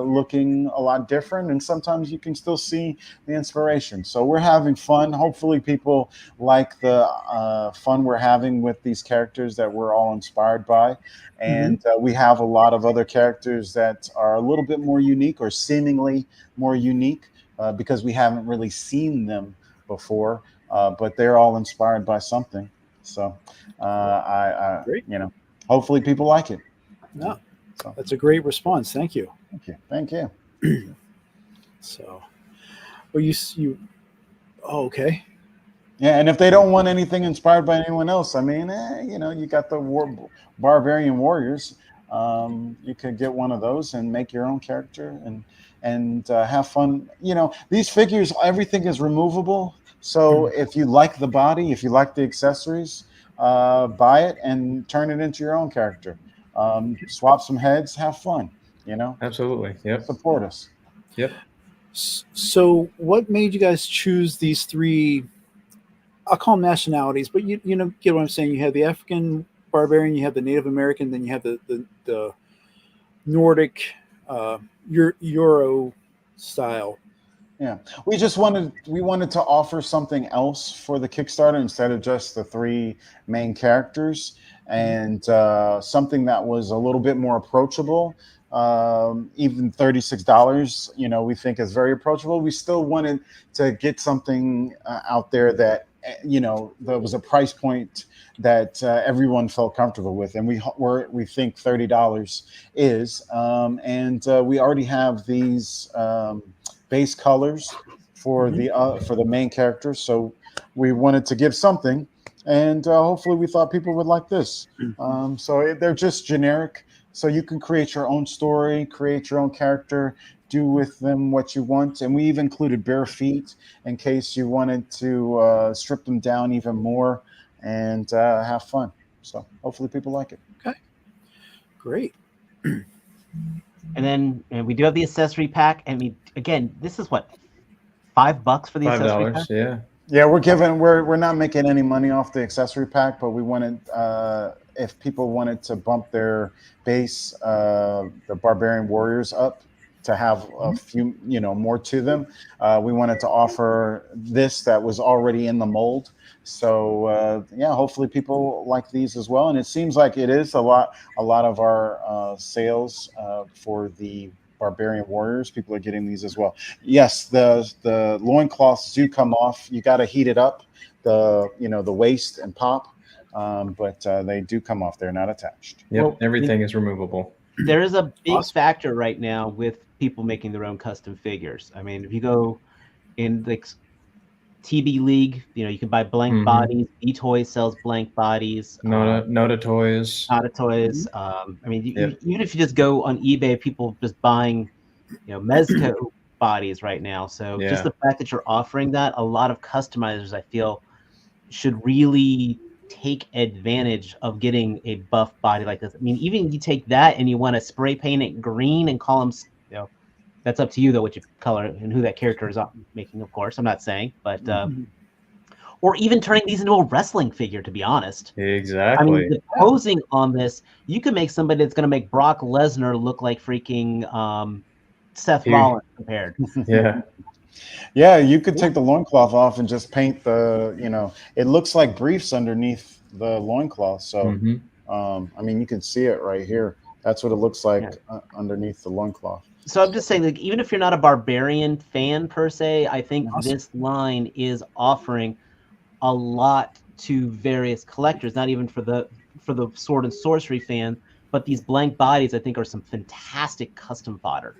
looking a lot different, and sometimes you can still see the inspiration. So we're having fun. Hopefully people like the fun we're having with these characters that we're all inspired by. And we have a lot of other characters that are a little bit more unique, or seemingly more unique, because we haven't really seen them before, but they're all inspired by something. So hopefully people like it. No, that's a great response. Thank you. Thank you. So, well, oh, okay. Yeah, and if they don't want anything inspired by anyone else, I mean, you got the Barbarian Warriors. You could get one of those and make your own character and have fun. These figures, everything is removable. So if you like the body, if you like the accessories, buy it and turn it into your own character. Swap some heads, have fun. Absolutely. Yep. Support us. Yep. So what made you guys choose these three? I'll call them nationalities, but you get what I'm saying. You have the African barbarian, you have the Native American, then you have the Nordic Euro style. Yeah, we wanted to offer something else for the Kickstarter instead of just the three main characters, and something that was a little bit more approachable. Even $36, we think is very approachable. We still wanted to get something out there that there was a price point that everyone felt comfortable with, and we think $30 is, and we already have these base colors for the main characters, so we wanted to give something, and hopefully we thought people would like this. So they're just generic, so you can create your own story, create your own character, do with them what you want. And we even included bare feet in case you wanted to strip them down even more and have fun. So hopefully people like it. Okay, great. And then we do have the accessory pack. I mean, again, this is what, $5 for the accessory pack? $5, yeah. We're not making any money off the accessory pack, but we wanted if people wanted to bump their base, the Barbarian Warriors up, to have a few, more to them. We wanted to offer this that was already in the mold. So hopefully people like these as well. And it seems like it is a lot of our sales for the Barbarian Warriors. People are getting these as well. Yes, the loincloths do come off. You got to heat it up, the waist and pop, but they do come off. They're not attached. Yep, well, everything is removable. There is a big factor right now with people making their own custom figures. I mean, if you go in the TB League, you can buy blank bodies. E-Toys sells blank bodies. Nota Toys. Nota Toys. I mean, even if you just go on eBay, people just buying, Mezco bodies right now. So just the fact that you're offering that, a lot of customizers, I feel, should really take advantage of getting a buff body like this. I mean, even you take that and you want to spray paint it green and call him, you know, that's up to you though, what you color and who that character is making, of course. I'm not saying, but or even turning these into a wrestling figure, to be honest. Exactly. I mean, the posing on this, you can make somebody that's going to make Brock Lesnar look like freaking Seth Rollins compared. Yeah. Yeah, you could take the loincloth off and just paint the, you know, it looks like briefs underneath the loincloth. So, I mean, you can see it right here. That's what it looks like underneath the loincloth. So I'm just saying, like, even if you're not a Barbarian fan per se, I think this line is offering a lot to various collectors, not even for the sword and sorcery fan, but these blank bodies I think are some fantastic custom fodder.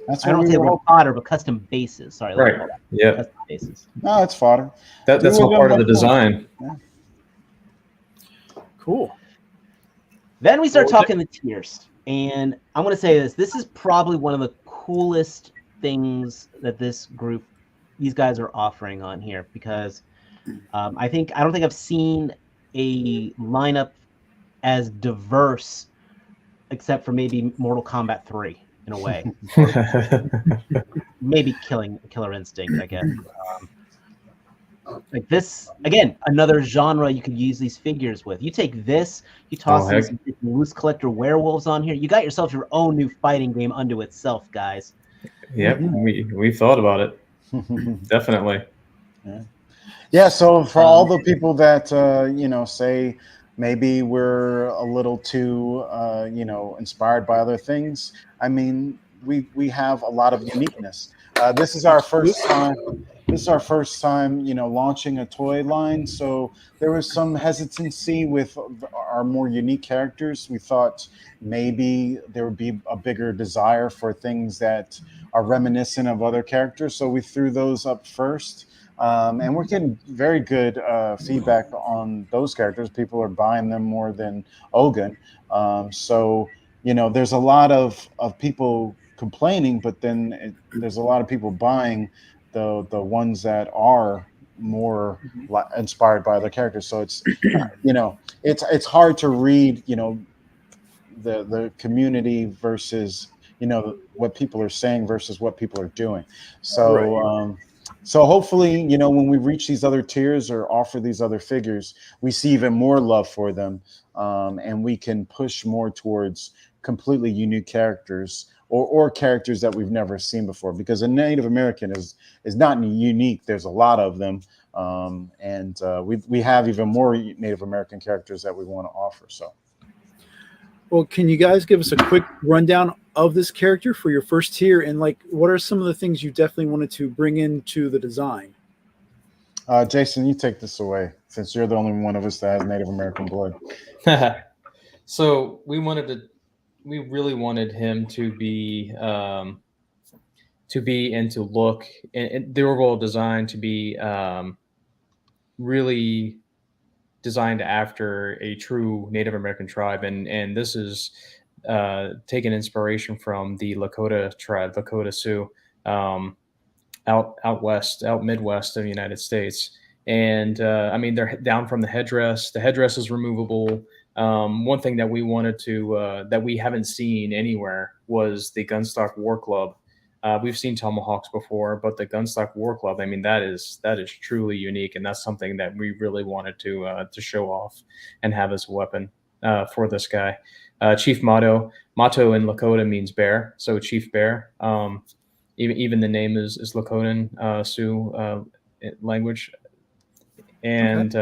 That's I don't say fodder, but custom bases. Sorry, right? Yeah, custom bases. No, it's fodder. That's all part of the design. Yeah. Cool. Then we start talking the tiers, and I'm going to say this: this is probably one of the coolest things that these guys are offering on here, because I don't think I've seen a lineup as diverse, except for maybe Mortal Kombat 3 in a way, maybe Killer Instinct, I guess. Like this again, another genre you could use these figures with. You take this, you toss some loose collector werewolves on here. You got yourself your own new fighting game unto itself, guys. Yep, we thought about it. Definitely. Yeah, so for all the people that you know, say maybe we're a little too you know, inspired by other things, I mean, we have a lot of uniqueness. This is our first time. This is our first time, you know, launching a toy line. So there was some hesitancy with our more unique characters. We thought maybe there would be a bigger desire for things that are reminiscent of other characters. So we threw those up first. And we're getting very good feedback on those characters. People are buying them more than Ogun. So, you know, there's a lot of people complaining, but then there's a lot of people buying the ones that are more inspired by other characters. So it's, you know, it's hard to read, you know, the community versus, you know, what people are saying versus what people are doing. So, so hopefully, you know, when we reach these other tiers or offer these other figures, we see even more love for them, and we can push more towards completely unique characters or characters that we've never seen before. Because a Native American is not unique. There's a lot of them, and we have even more Native American characters that we want to offer. So. Well, can you guys give us a quick rundown of this character for your first tier, and like, what are some of the things you definitely wanted to bring into the design? Jason, you take this away, since you're the only one of us that has Native American blood. So we really wanted him to be and to look, and the overall design to be really designed after a true Native American tribe, and this is taken inspiration from the Lakota tribe, Lakota Sioux, out west, out Midwest of the United States. And I mean, they're down from the headdress. The headdress is removable. One thing that we wanted to that we haven't seen anywhere was the Gunstock War Club. We've seen tomahawks before, but the Gunstock War Club, I mean, that is truly unique, and that's something that we really wanted to show off and have as a weapon for this guy. Chief Motto in Lakota means bear, so Chief Bear. Even the name is Lakotan Sioux language, and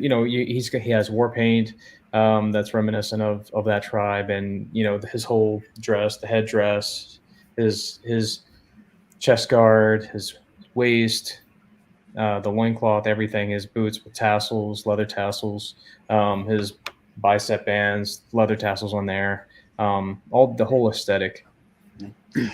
you know, he has war paint that's reminiscent of that tribe, and you know, his whole dress, the headdress, his chest guard, his waist, the loincloth, everything, his boots with tassels, leather tassels, his bicep bands, leather tassels on there, the whole aesthetic.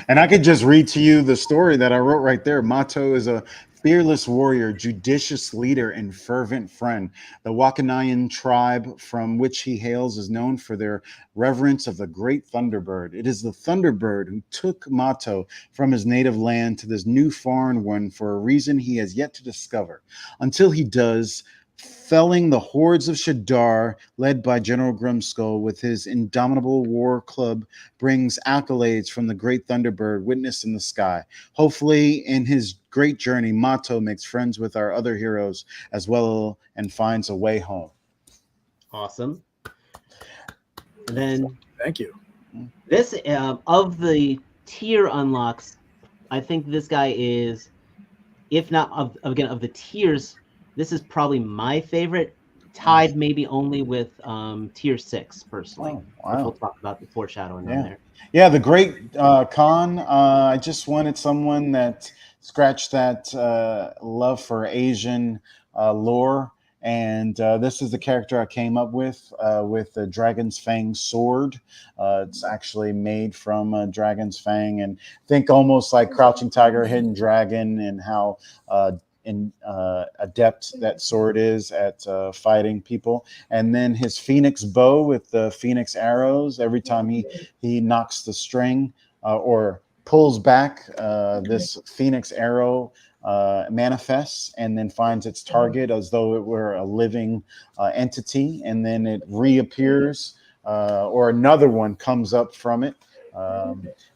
And I could just read to you the story that I wrote right there. Mato is a fearless warrior, judicious leader, and fervent friend. The Wakanayan tribe from which he hails is known for their reverence of the great Thunderbird. It is the Thunderbird who took Mato from his native land to this new foreign one for a reason he has yet to discover. Until he does, felling the hordes of Shadar, led by General Grimskull with his indomitable war club, brings accolades from the great Thunderbird witnessed in the sky. Hopefully, in his great journey, Mato makes friends with our other heroes as well and finds a way home. Awesome. And then Thank you. this of the tier unlocks, I think this guy is, if not of the tiers, this is probably my favorite, tied maybe only with tier 6 personally. Oh, Which wow. we'll talk about the foreshadowing Yeah. on there. Yeah, the great Khan. I just wanted someone that scratched that love for Asian lore. And this is the character I came up with the Dragon's Fang sword. It's actually made from a Dragon's Fang, and think almost like Crouching Tiger, Hidden Dragon, and how adept that sword is at fighting people. And then his Phoenix bow with the Phoenix arrows. Every time he knocks the string or pulls back, this Phoenix arrow manifests and then finds its target as though it were a living entity, and then it reappears or another one comes up from it,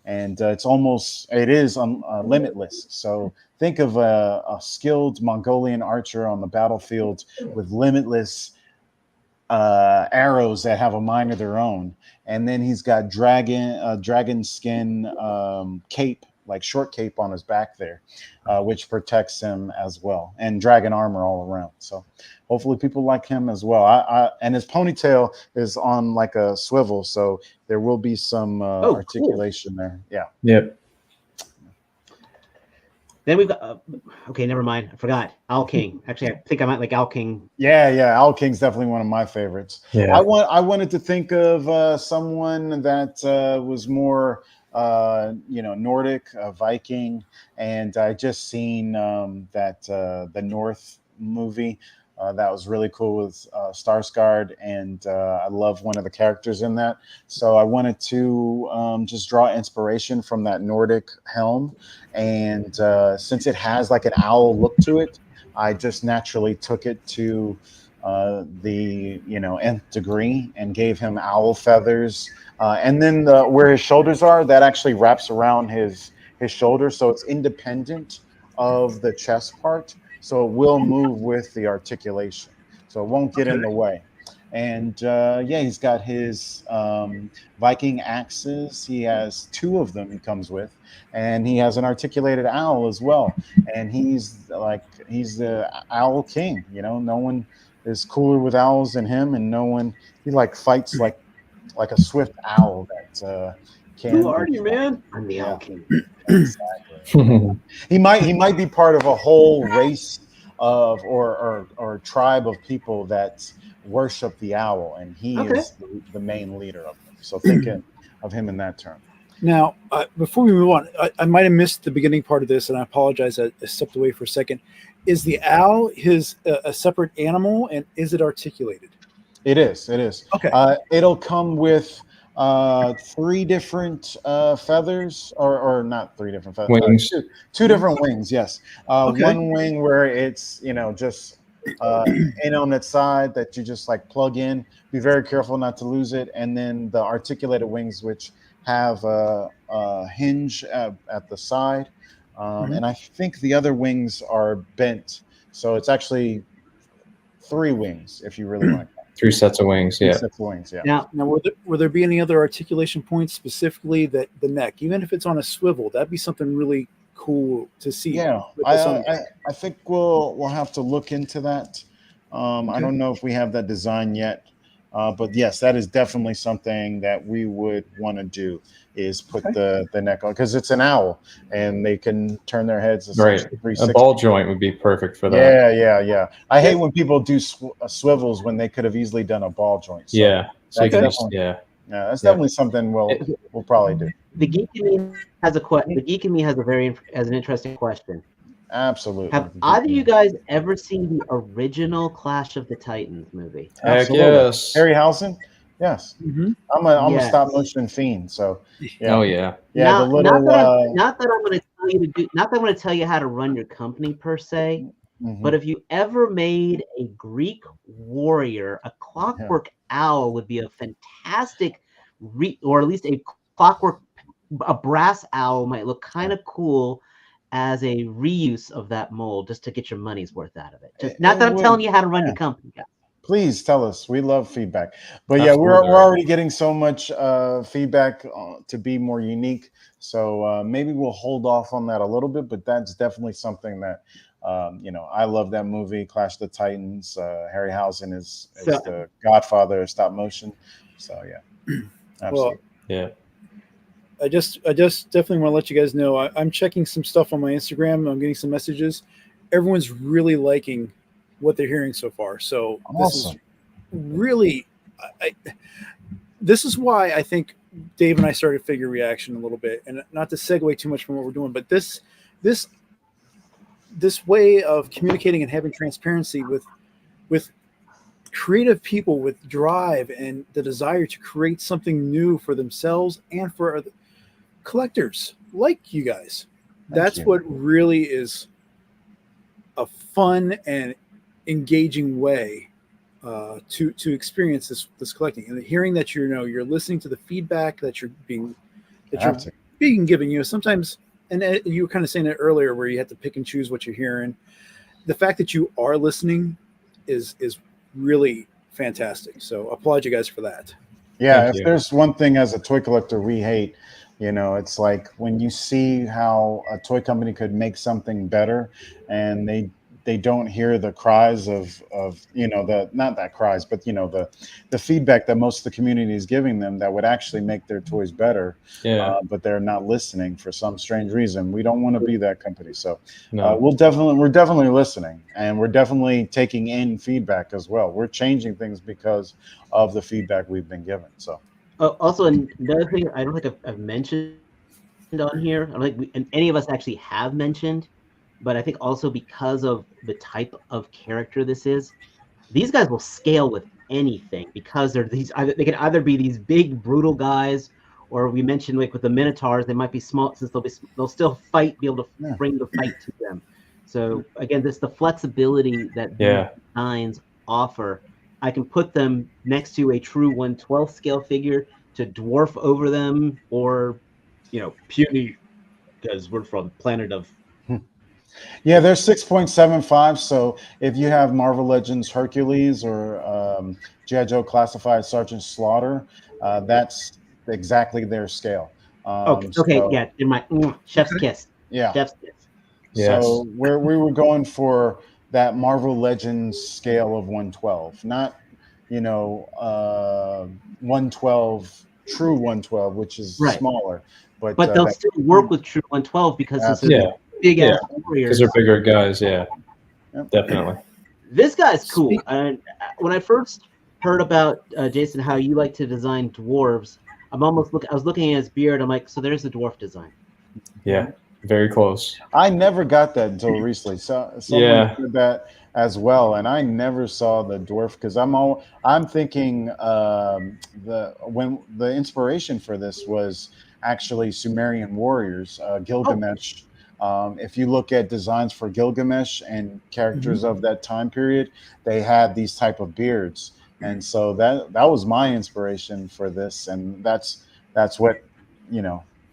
and it is limitless. So think of a skilled Mongolian archer on the battlefield with limitless arrows that have a mind of their own, and then he's got dragon skin cape, like short cape on his back there, which protects him as well, and dragon armor all around. So hopefully people like him as well. And his ponytail is on like a swivel, so there will be some articulation there. Yeah. Yep. Then we've got okay, never mind. I forgot Owl King. Actually, I think I might like Owl King. Yeah. Owl King's definitely one of my favorites. Yeah. I wanted to think of someone that was more Nordic, Viking, and I just seen that the North movie that was really cool with Skarsgård, and I love one of the characters in that. So I wanted to just draw inspiration from that Nordic helm, and since it has like an owl look to it, I just naturally took it to the nth degree and gave him owl feathers. And then where his shoulders are, that actually wraps around his shoulder, so it's independent of the chest part. So it will move with the articulation, so it won't get in the way. And he's got his Viking axes. He has 2 of them he comes with, and he has an articulated owl as well. And he's the Owl King. No one is cooler with owls than him, and he fights like a swift owl that can. Who are you, man? I'm the Owl King. Exactly. he might be part of a whole race of or tribe of people that worship the owl, and he is the main leader of them. So thinking of him in that term. Now, before we move on, I might have missed the beginning part of this, and I apologize. I stepped away for a second. Is the owl a separate animal, and is it articulated? It is. Okay. It'll come with 3 different feathers, or not 3 different feathers. Wings. 2 different wings. Yes. Okay. One wing where it's just in on its side that you just plug in. Be very careful not to lose it. And then the articulated wings, which have a hinge at the side. And I think the other wings are bent, so it's actually 3 wings if you really want. 3 sets of wings. Yeah. 3 sets of wings. Yeah. Now, will there be any other articulation points, specifically that the neck, even if it's on a swivel? That'd be something really cool to see. Yeah, I think we'll have to look into that. I don't know if we have that design yet, but yes, that is definitely something that we would want to do, is put the neck on, because it's an owl and they can turn their heads. Right. A ball joint would be perfect for that. Yeah. I hate when people do swivels when they could have easily done a ball joint. So yeah. So you can that's definitely something we'll probably do. The geek in me has an interesting question. Absolutely. Have either of you guys ever seen the original Clash of the Titans movie? Heck yes. Harryhausen? Yes. Mm-hmm. I'm a stop motion fiend. So yeah. Oh yeah. Yeah. Not that I'm going to tell you how to run your company per se, But if you ever made a Greek warrior, a clockwork owl would be a fantastic, or at least a brass owl might look kind of cool as a reuse of that mold, just to get your money's worth out of it. Just not that I'm telling you how to run your company, guys. Please tell us. We love feedback. But yeah, Absolutely. we're already getting so much feedback to be more unique. So maybe we'll hold off on that a little bit. But that's definitely something that, I love that movie, Clash of the Titans. Harryhausen is the godfather of stop motion. So yeah, absolutely. Well, yeah. I just definitely want to let you guys know I'm checking some stuff on my Instagram. I'm getting some messages. Everyone's really liking what they're hearing so far. So this is really, this is why I think Dave and I started Figure Reaction a little bit, and not to segue too much from what we're doing, but this way of communicating and having transparency with creative people with drive and the desire to create something new for themselves and for collectors like you guys. That's what really is a fun and engaging way to experience this collecting, and hearing that you're listening to the feedback that you're being given. Sometimes, and you were kind of saying it earlier, where you have to pick and choose what you're hearing. The fact that you are listening is really fantastic. So applaud you guys for that. Yeah, if there's one thing as a toy collector we hate, it's like when you see how a toy company could make something better, and they don't hear the cries of not that cries, but the feedback that most of the community is giving them that would actually make their toys better. But they're not listening for some strange reason. We don't want to be that company. So we're definitely listening, and we're definitely taking in feedback as well. We're changing things because of the feedback we've been given. So also another thing I don't think I've mentioned on here, I don't think and any of us actually have mentioned, but I think also because of the type of character this is, these guys will scale with anything, because they're they can either be these big brutal guys, or we mentioned like with the Minotaurs, they might be small, since they'll still be able to bring the fight to them. So again, the flexibility that these designs offer. I can put them next to a true 1/12 scale figure to dwarf over them, or puny, because we're from planet of. Yeah, they're 6.75. So if you have Marvel Legends Hercules or G.I. Joe Classified Sergeant Slaughter, that's exactly their scale. In my chef's kiss. Yeah. Chef's kiss. Yes. So we were going for that Marvel Legends scale of 1/12, not 1/12, true 1/12, which is smaller. But they'll still work with true 1/12 because this is big ass warriors. Because they're bigger guys. Yeah, definitely. This guy's cool. When I first heard about Jason, how you like to design dwarves, I was looking at his beard. I'm like, so there's the dwarf design. Yeah, very close. I never got that until recently. So someone did that as well, and I never saw the dwarf, because I'm thinking the inspiration for this was actually Sumerian warriors, Gilgamesh. If you look at designs for Gilgamesh and characters of that time period, they had these type of beards, and so that was my inspiration for this, and that's what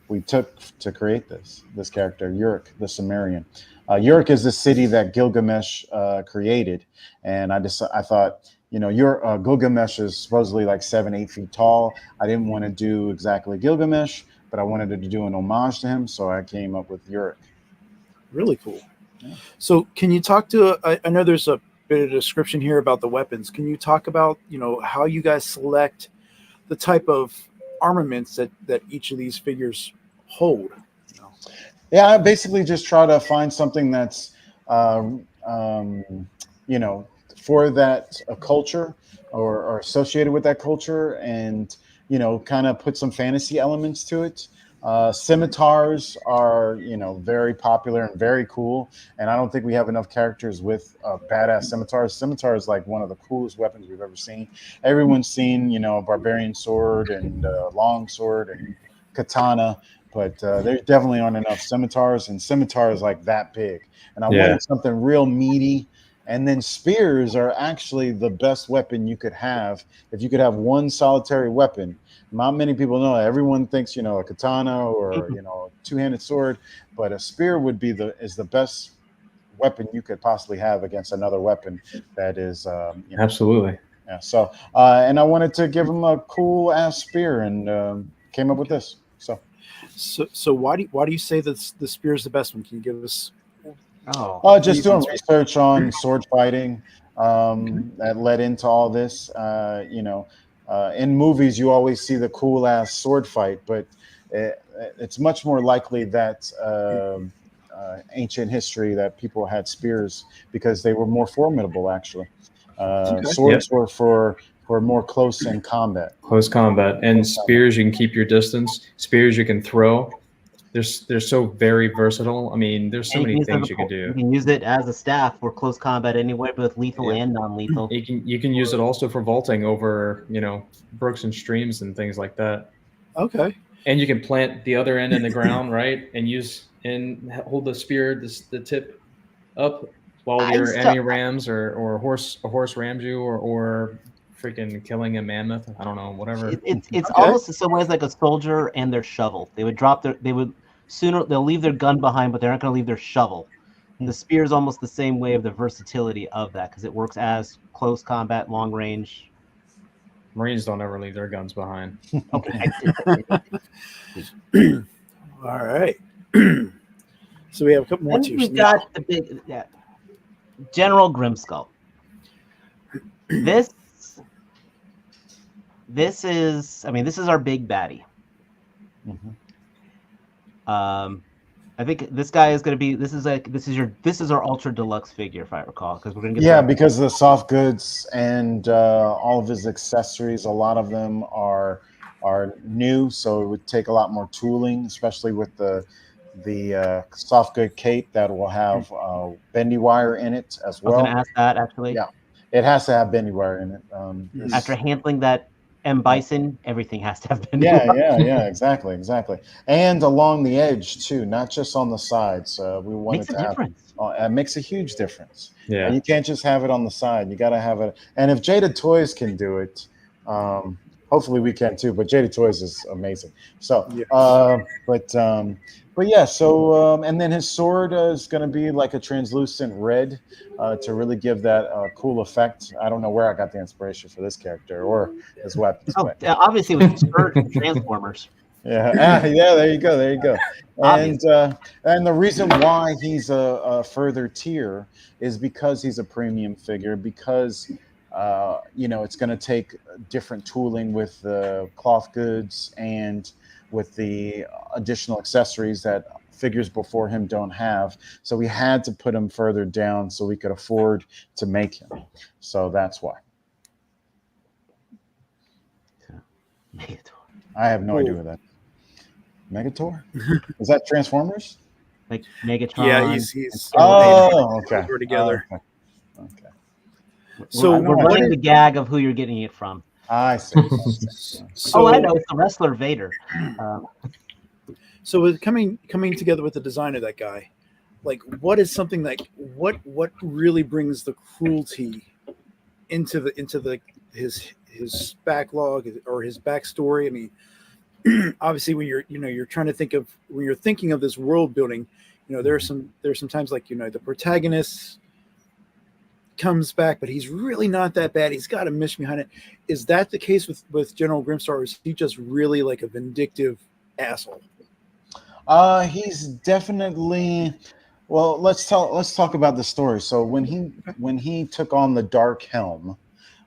we took to create this character, Uruk the Sumerian. Uruk is the city that Gilgamesh created, and I thought, Gilgamesh is supposedly like 7-8 feet tall. I didn't want to do exactly Gilgamesh, but I wanted to do an homage to him, so I came up with Uruk. Really cool. Yeah. So can you talk to, I know there's a bit of description here about the weapons. Can you talk about, how you guys select the type of armaments that each of these figures hold? Yeah, I basically just try to find something that's, for that culture or associated with that culture, and, kind of put some fantasy elements to it. Scimitars are, very popular and very cool, and I don't think we have enough characters with badass scimitars. Scimitar is like one of the coolest weapons we've ever seen. Everyone's seen, a barbarian sword and long sword and katana, but there definitely aren't enough scimitars, and scimitars like that big. And I Yeah. wanted something real meaty. And then spears are actually the best weapon you could have. If you could have one solitary weapon, not many people know. Everyone thinks, a katana or a two-handed sword, but a spear would be the best weapon you could possibly have against another weapon that is Absolutely. yeah. So and I wanted to give him a cool ass spear, and came up with this. So why do you say that the spear is the best one? Can you give us? Just doing research on sword fighting that led into all this. In movies, you always see the cool ass sword fight, but it's much more likely that ancient history that people had spears because they were more formidable. Actually, swords were for more close in combat. Close combat, and spears, you can keep your distance. Spears you can throw. They're so very versatile. I mean, there's so many things you can do. You can use it as a staff for close combat anyway, both lethal and non-lethal. You can use it also for vaulting over, brooks and streams and things like that. Okay. And you can plant the other end in the ground, right? And hold the spear, the tip up while your enemy rams or a horse rams you or freaking killing a mammoth. I don't know, whatever. It's almost in some ways like a soldier and their shovel. They'll leave their gun behind, but they're not going to leave their shovel. The spear is almost the same way of the versatility of that because it works as close combat, long range. Marines don't ever leave their guns behind. Okay. All right. So we have a couple more tiers. We got the big General Grimskull. This is our big baddie. Mm-hmm. I think this guy is going to be. This is our ultra deluxe figure, if I recall, because we're going to get. Because of the soft goods and all of his accessories, a lot of them are new, so it would take a lot more tooling, especially with the soft good cape that will have bendy wire in it as well. I was going to ask that actually. Yeah, it has to have bendy wire in it. After handling that M. Bison, everything has to have bendy wire. Yeah, exactly. And along the edge too, not just on the sides. We want Makes it a to have. difference. It makes a huge difference. Yeah, you can't just have it on the side. You got to have it. And if Jaded Toys can do it, hopefully we can too. But Jaded Toys is amazing. So, but yeah. So, and then his sword is going to be like a translucent red to really give that cool effect. I don't know where I got the inspiration for this character or his weapons. Obviously it was Spurt and Transformers. Yeah, there you go. And the reason why he's a further tier is because he's a premium figure, because it's going to take different tooling with the cloth goods and with the additional accessories that figures before him don't have. So we had to put him further down so we could afford to make him. So that's why. Megator. I have no idea what that is. Megator? Is that Transformers? Like Megatron. Yeah, he's okay. We're together. Okay. So we're running the gag of who you're getting it from. I see. I know, it's the wrestler Vader. So with coming together with the design of that guy, like what is something like what really brings the cruelty into his backlog or his backstory? I mean, obviously when you're trying to think of when you're thinking of this world building, there's some times like the protagonist comes back, but he's really not that bad. He's got a mission behind it. Is that the case with General Grimstar, or is he just really like a vindictive asshole? He's definitely. Well, let's talk about the story. So when he took on the Dark Helm,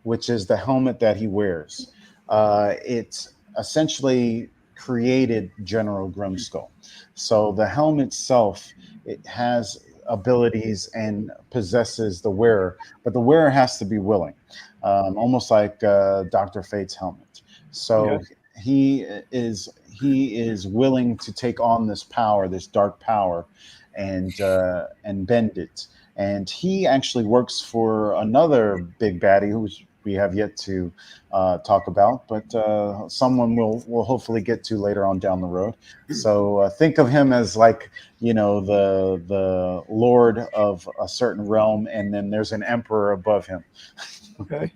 which is the helmet that he wears, it essentially created General Grimskull. So the helm itself, it has abilities and possesses the wearer, but the wearer has to be willing, almost like Dr. Fate's helmet. So he is willing to take on this power, this dark power, and bend it. And he actually works for another big baddie who's we have yet to talk about, but someone will hopefully get to later on down the road. So think of him as like, you know, the lord of a certain realm, and then there's an emperor above him. Okay.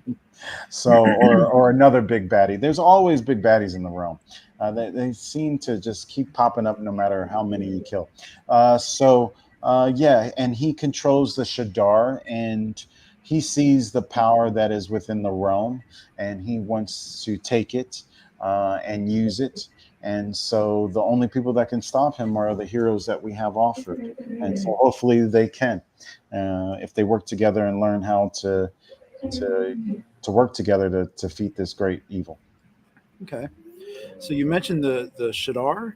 So, or another big baddie. There's always big baddies in the realm. They seem to just keep popping up no matter how many you kill. Yeah, and he controls the Shadar, and he sees the power that is within the realm, and he wants to take it and use it. And so the only people that can stop him are the heroes that we have offered. And so hopefully they can, if they work together and learn how to work together to defeat this great evil. Okay. So you mentioned the Shadar.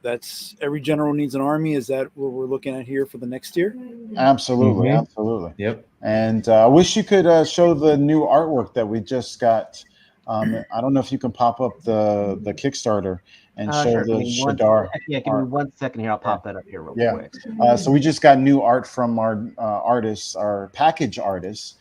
That's every general needs an army? Is that what we're looking at here for the next year? Absolutely, absolutely. Yep. And I wish you could show the new artwork that we just got. I don't know if you can pop up the Kickstarter and show Sure. the Give me Shadar. give me 1 second here. I'll pop that up here real quick. So we just got new art from our artists, our package artist,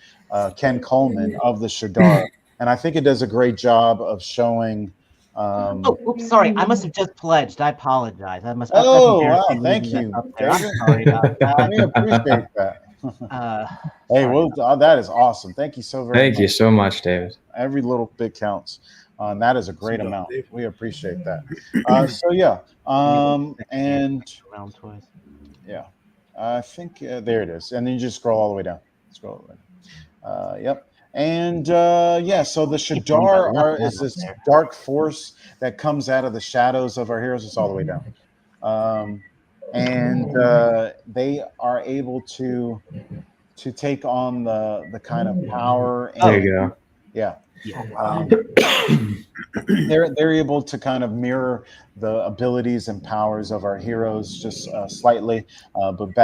Ken Coleman of the Shadar, and I think it does a great job of showing. Oh, oops, sorry. I must have just pledged. I apologize. I must. Oh, wow. Embarrassing Thank leaving you, that up there. I'm David. sorry about that. We appreciate that. Hey, Sorry. well, that is awesome. Thank you so very much. Thank you so much, David. Every little bit counts. That is a great Good job, amount. Dave. We appreciate that. So yeah, and Round toys. yeah, I think there it is. And then you just scroll all the way down. Scroll all the way down. Yep. And yeah, so the Shadar is this dark force that comes out of the shadows of our heroes. It's all the way down. And they are able to take on the kind of power. And, There you go. Yeah. Yeah. They're able to kind of mirror the abilities and powers of our heroes just slightly, but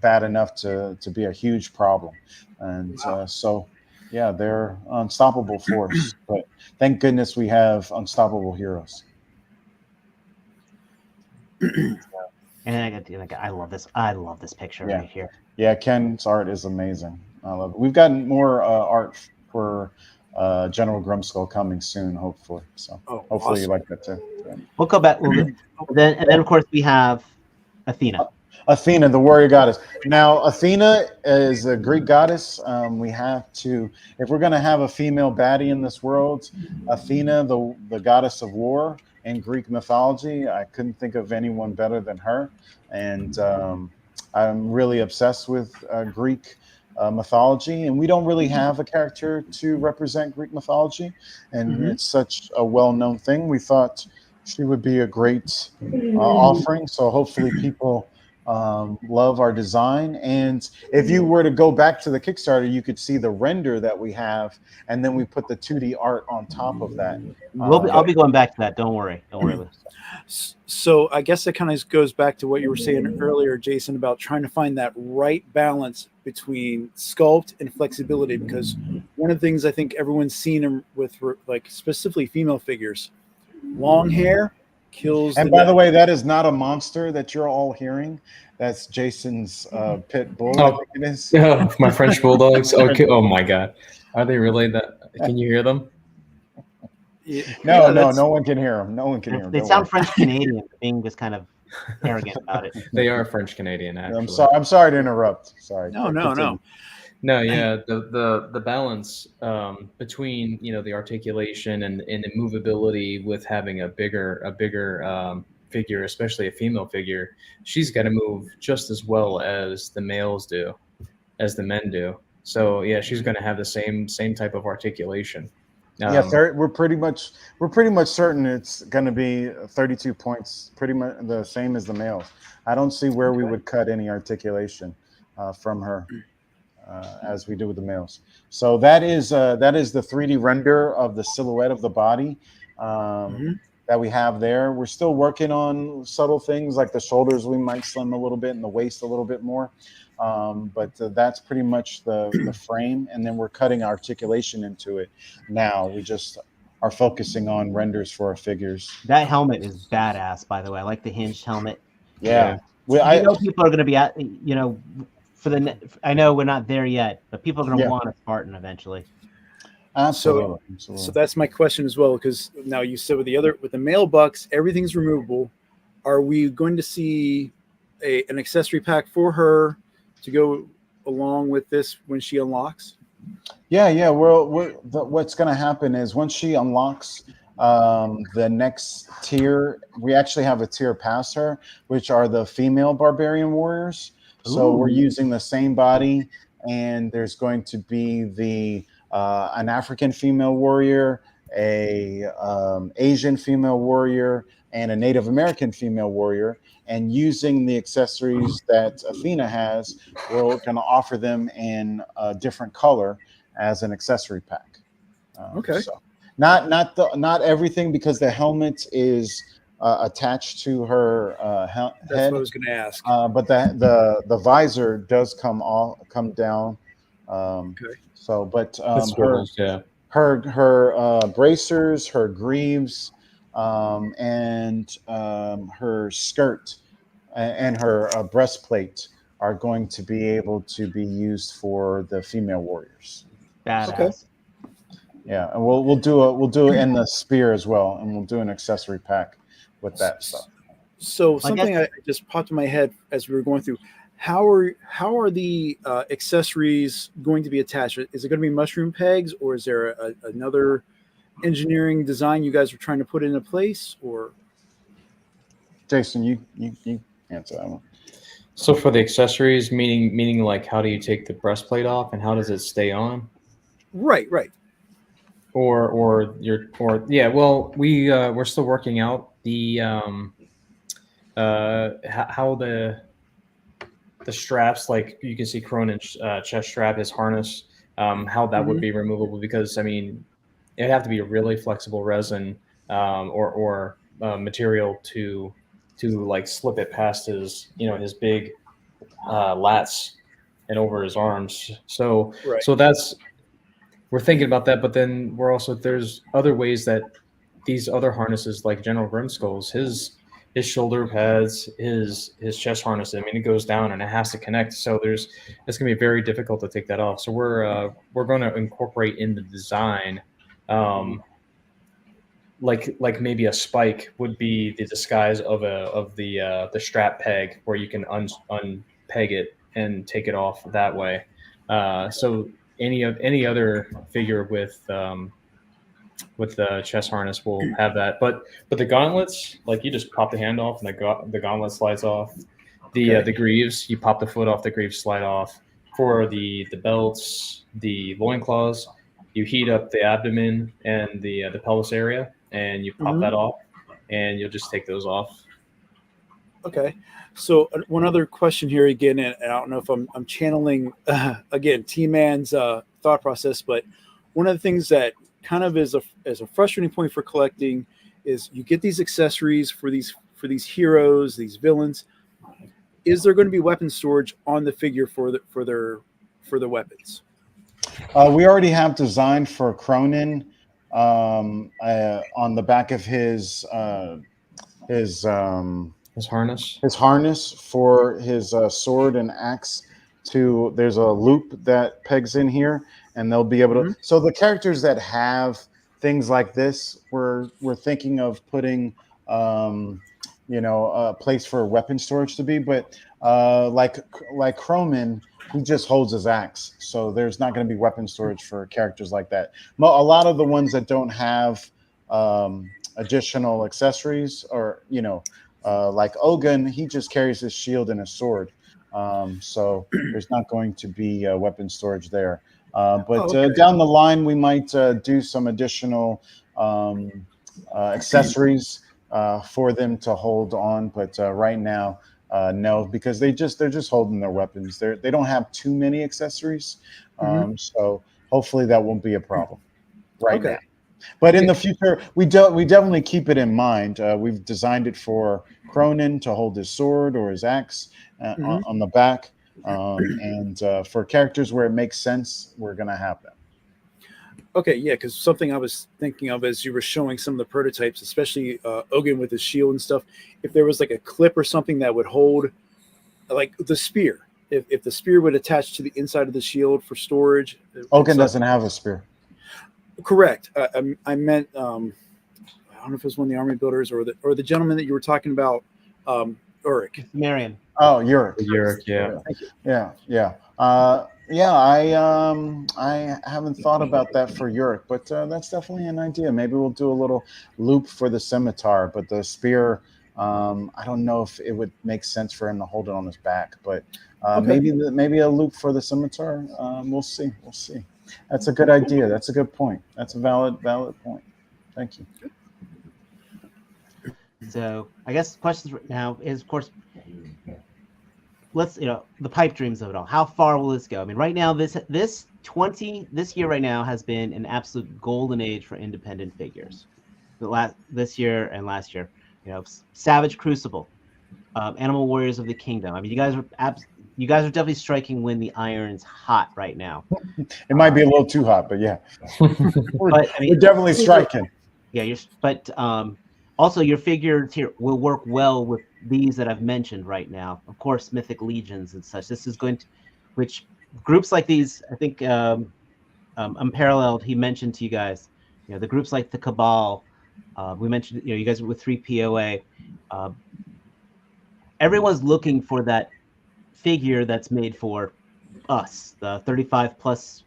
bad enough to be a huge problem. And so, yeah, they're unstoppable force. But thank goodness we have unstoppable heroes. And I love this. I love this picture right here. Yeah, Ken's art is amazing. I love it. We've gotten more art for General Grimskull coming soon, hopefully. So hopefully awesome. you like that too. Yeah. We'll go back. And then of course we have Athena. Athena, the warrior goddess. Now, Athena is a Greek goddess. We have to, if we're going to have a female baddie in this world, Athena, the goddess of war in Greek mythology, I couldn't think of anyone better than her. And I'm really obsessed with Greek mythology, and we don't really have a character to represent Greek mythology, and it's such a well-known thing. We thought she would be a great offering, so hopefully people love our design. And if you were to go back to the Kickstarter, you could see the render that we have, and then we put the 2D art on top of that. I'll be going back to that. Don't worry. So I guess that kind of goes back to what you were saying earlier, Jason, about trying to find that right balance between sculpt and flexibility, because one of the things I think everyone's seen with like specifically female figures, long hair kills. And by the way, that is not a monster that you're all hearing. That's Jason's pit bull. I think it is. Oh, my French bulldogs. Okay. Oh my God, are they really that? Can you hear them? No, no one can hear them. No one can hear them. They sound French Canadian, being just kind of arrogant about it. They are French Canadian, actually. I'm sorry to interrupt. Sorry. No. No, yeah, the balance between the articulation and the movability with having a bigger figure, especially a female figure, she's got to move just as well as the males do, as the men do. So yeah, she's going to have the same type of articulation. We're pretty much certain it's going to be 32 points, pretty much the same as the males. I don't see where we would cut any articulation from her. As we do with the males. So that is the 3D render of the silhouette of the body that we have there. We're still working on subtle things like the shoulders we might slim a little bit and the waist a little bit more. But that's pretty much the frame. And then we're cutting articulation into it. Now we just are focusing on renders for our figures. That helmet is badass, by the way. I like the hinged helmet. Yeah. I know people are going to be at, I know we're not there yet, but people are going to want a Spartan eventually. Absolutely. So that's my question as well, because now you said with the male bucks, everything's removable. Are we going to see an accessory pack for her to go along with this when she unlocks? Yeah. Well, what's going to happen is once she unlocks the next tier, we actually have a tier past her, which are the female barbarian warriors. So we're using the same body, and there's going to be an African female warrior, a Asian female warrior, and a Native American female warrior. And using the accessories that Athena has, we're going to offer them in a different color as an accessory pack. Okay. So not everything, because the helmet is attached to her head. That's what I was going to ask. But the visor does come down. Okay. So, but yeah. her bracers, her greaves, and her skirt and her breastplate are going to be able to be used for the female warriors. Badass. Okay. Yeah, and we'll do it in the spear as well, and we'll do an accessory pack with that stuff. So something I just popped in my head as we were going through. How are the accessories going to be attached? Is it going to be mushroom pegs, or is there another engineering design you guys are trying to put into place? Or Jason, you answer that one. So for the accessories, meaning like, how do you take the breastplate off and how does it stay on? Well, we're still working out the how the straps, like you can see Cronin's chest strap, his harness, how that would be removable, because I mean it'd have to be a really flexible resin or material to like slip it past his his big lats and over his arms. So that's, we're thinking about that, but then we're also, there's other ways that these other harnesses, like General Grimskull's, his shoulder pads, his chest harness, I mean, it goes down and it has to connect. So it's going to be very difficult to take that off. So we're going to incorporate in the design, like maybe a spike would be the disguise of the strap peg, where you can unpeg it and take it off that way. So any other figure with the chest harness will have that, but the gauntlets, like you just pop the hand off and the gauntlet slides off. The greaves, you pop the foot off, the greaves slide off. For the belts, the loincloths, you heat up the abdomen and the pelvis area, and you pop that off, and you'll just take those off. Okay. So one other question here again, and I don't know if I'm channeling again T-Man's thought process, but one of the things that kind of is a frustrating point for collecting is you get these accessories for these heroes, these villains. Is there going to be weapon storage on the figure for the weapons? We already have designed for Cronin on the back of his harness for his sword and axe. There's a loop that pegs in here, and they'll be able to. So the characters that have things like this, we're thinking of putting a place for weapon storage to be, but like Cronin, he just holds his axe, so there's not going to be weapon storage for characters like that. A lot of the ones that don't have additional accessories, or like Ogun, he just carries his shield and his sword, so there's not going to be weapon storage there. But down the line, we might do some additional accessories for them to hold on. But right now, no, because they're just holding their weapons. They don't have too many accessories, so hopefully that won't be a problem now. But in the future, we definitely keep it in mind. We've designed it for Cronin to hold his sword or his axe on the back. And for characters where it makes sense, we're going to have them. Okay, yeah, because something I was thinking of as you were showing some of the prototypes, especially Ogun with his shield and stuff, if there was like a clip or something that would hold, like the spear, if the spear would attach to the inside of the shield for storage. Ogun doesn't have a spear. Correct. I meant I don't know if it was one of the army builders or the gentleman that you were talking about, Ulrich. Marion. Oh, Europe. Europe, yeah. Thank you. Yeah. I haven't thought about that for Europe, but that's definitely an idea. Maybe we'll do a little loop for the scimitar, but the spear, I don't know if it would make sense for him to hold it on his back, but Okay. maybe a loop for the scimitar. We'll see. That's a good idea. That's a good point. That's a valid point. Thank you. So I guess questions right now is, of course, let's, the pipe dreams of it all. How far will this go? I mean, right now, this year right now has been an absolute golden age for independent figures. This year and last year, Savage Crucible, Animal Warriors of the Kingdom. I mean, you guys are definitely striking when the iron's hot right now. It might be a little too hot, but yeah, But I mean, we're definitely striking. Yeah, also your figures here will work well with these that I've mentioned right now. Of course, Mythic Legions and such. This is going to, which groups like these, I think, Unparalleled, he mentioned to you guys, the groups like the Cabal. We mentioned, you guys with 3POA. Everyone's looking for that figure that's made for us, the 35 plus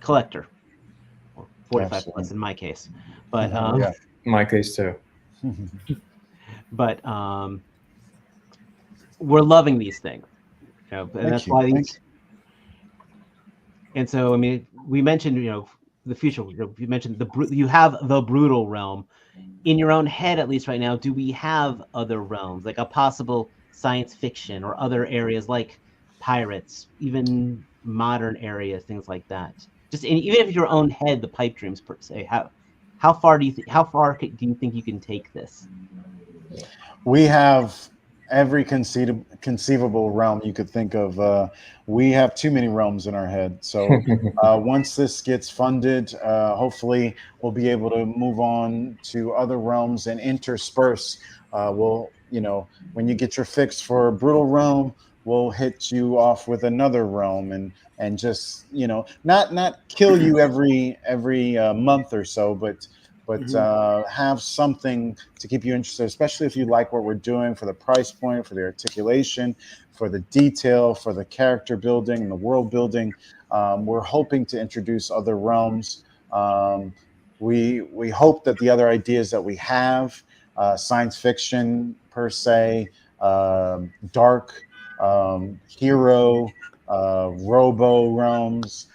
collector, or 45 Absolutely. plus in my case. But Yeah. In my case too. but we're loving these things, and that's why these. And so, I mean, we mentioned, the future. You mentioned you have the brutal realm in your own head, at least right now. Do we have other realms, like a possible science fiction or other areas like pirates, even modern areas, things like that? Even if your own head, the pipe dreams per se. How far do you think you can take this? We have every conceivable realm you could think of. We have too many realms in our head. So once this gets funded, hopefully we'll be able to move on to other realms and intersperse. When you get your fix for a brutal realm, we'll hit you off with another realm and just not kill you every month or so, but have something to keep you interested, especially if you like what we're doing, for the price point, for the articulation, for the detail, for the character building and the world building. We're hoping to introduce other realms. We hope that the other ideas that we have, science fiction per se, dark, hero, robo realms,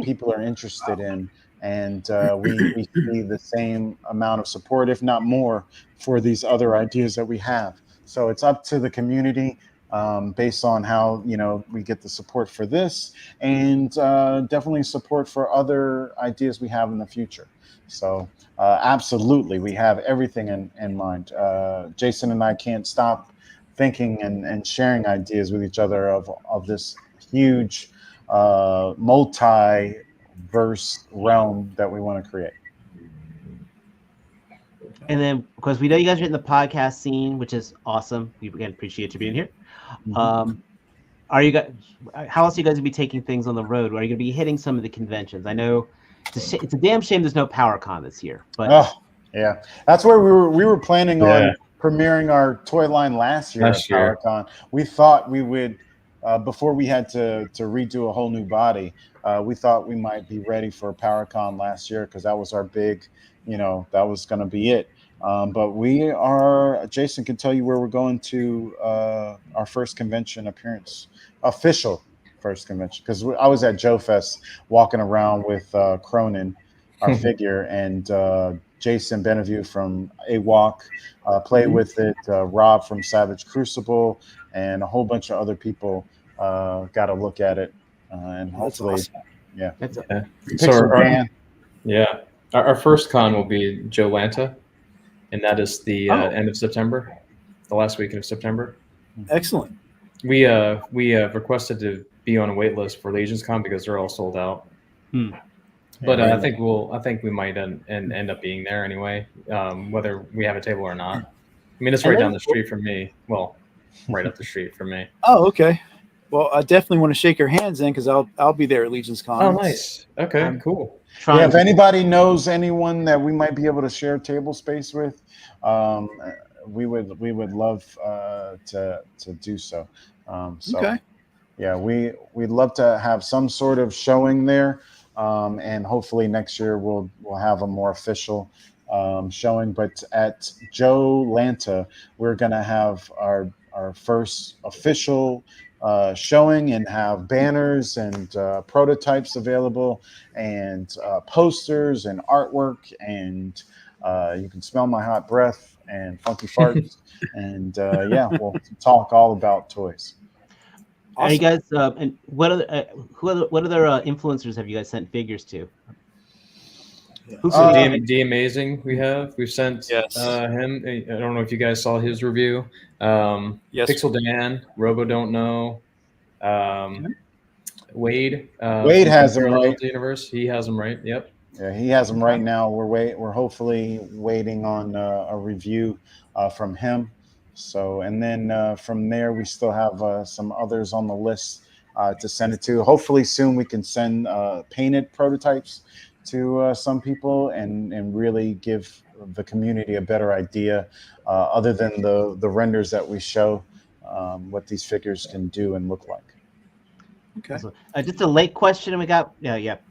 people are interested in. And we see the same amount of support, if not more, for these other ideas that we have. So it's up to the community based on how we get the support for this, and definitely support for other ideas we have in the future. So absolutely, we have everything in mind. Jason and I can't stop thinking and sharing ideas with each other of this huge multi-verse realm that we want to create. And then, because we know you guys are in the podcast scene, which is awesome. We again appreciate you being here. Are you guys? How else are you guys gonna be taking things on the road? Are you gonna be hitting some of the conventions? I know it's a damn shame there's no PowerCon this year. But yeah, that's where we were planning on premiering our toy line last year at PowerCon. We thought we would, before we had to redo a whole new body. We thought we might be ready for PowerCon last year because that was our big, that was going to be it. But we are, Jason can tell you where we're going to our first convention appearance, official first convention, because I was at Joe Fest walking around with Cronin, our figure, and Jason Benevue from AWalk played with it, Rob from Savage Crucible, and a whole bunch of other people got a look at it. And hopefully, awesome. So our first con will be Jolanta, and that is the end of September, the last weekend of September. Excellent. We have requested to be on a wait list for Legions Con because they're all sold out. But I think we might end up being there anyway, whether we have a table or not. I mean, it's right down the street from me. Well, right up the street from me. Oh, okay. Well, I definitely want to shake your hands then, because I'll be there at Legion's Con. Oh, nice. Okay, I'm cool. trying Yeah, if to- anybody knows anyone that we might be able to share table space with, we would love to do so. Okay. Yeah, we'd love to have some sort of showing there, and hopefully next year we'll have a more official showing. But at Joe Lanta, we're gonna have our first official showing and have banners and prototypes available and posters and artwork and you can smell my hot breath and funky farts and yeah, we'll talk all about toys. Are you guys? And what other what other influencers have you guys sent figures to? Who So can- D Amazing, we've sent Yes. him. I don't know if you guys saw his review. Yes. Pixel Dan, Robo Don't Know, Wade. Wade from has him Parallel right. Universe. He has them right. Yep. Yeah, he has them right now. We're hopefully waiting on a review from him. So, and then from there, we still have some others on the list to send it to. Hopefully soon we can send painted prototypes to some people and really give the community a better idea, other than the renders that we show, what these figures can do and look like. Okay. just a late question we got. Yeah. Yep.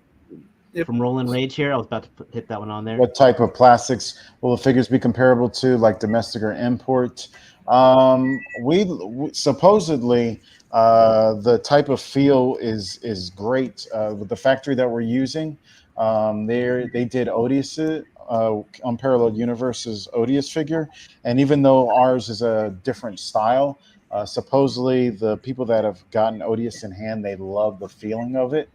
From Roland Rage here. I was about to hit that one on there. What type of plastics will the figures be comparable to, like domestic or import? We supposedly the type of feel is great with the factory that we're using. They did Odious, Unparalleled Universe's Odious figure, and even though ours is a different style, supposedly the people that have gotten Odious in hand, they love the feeling of it.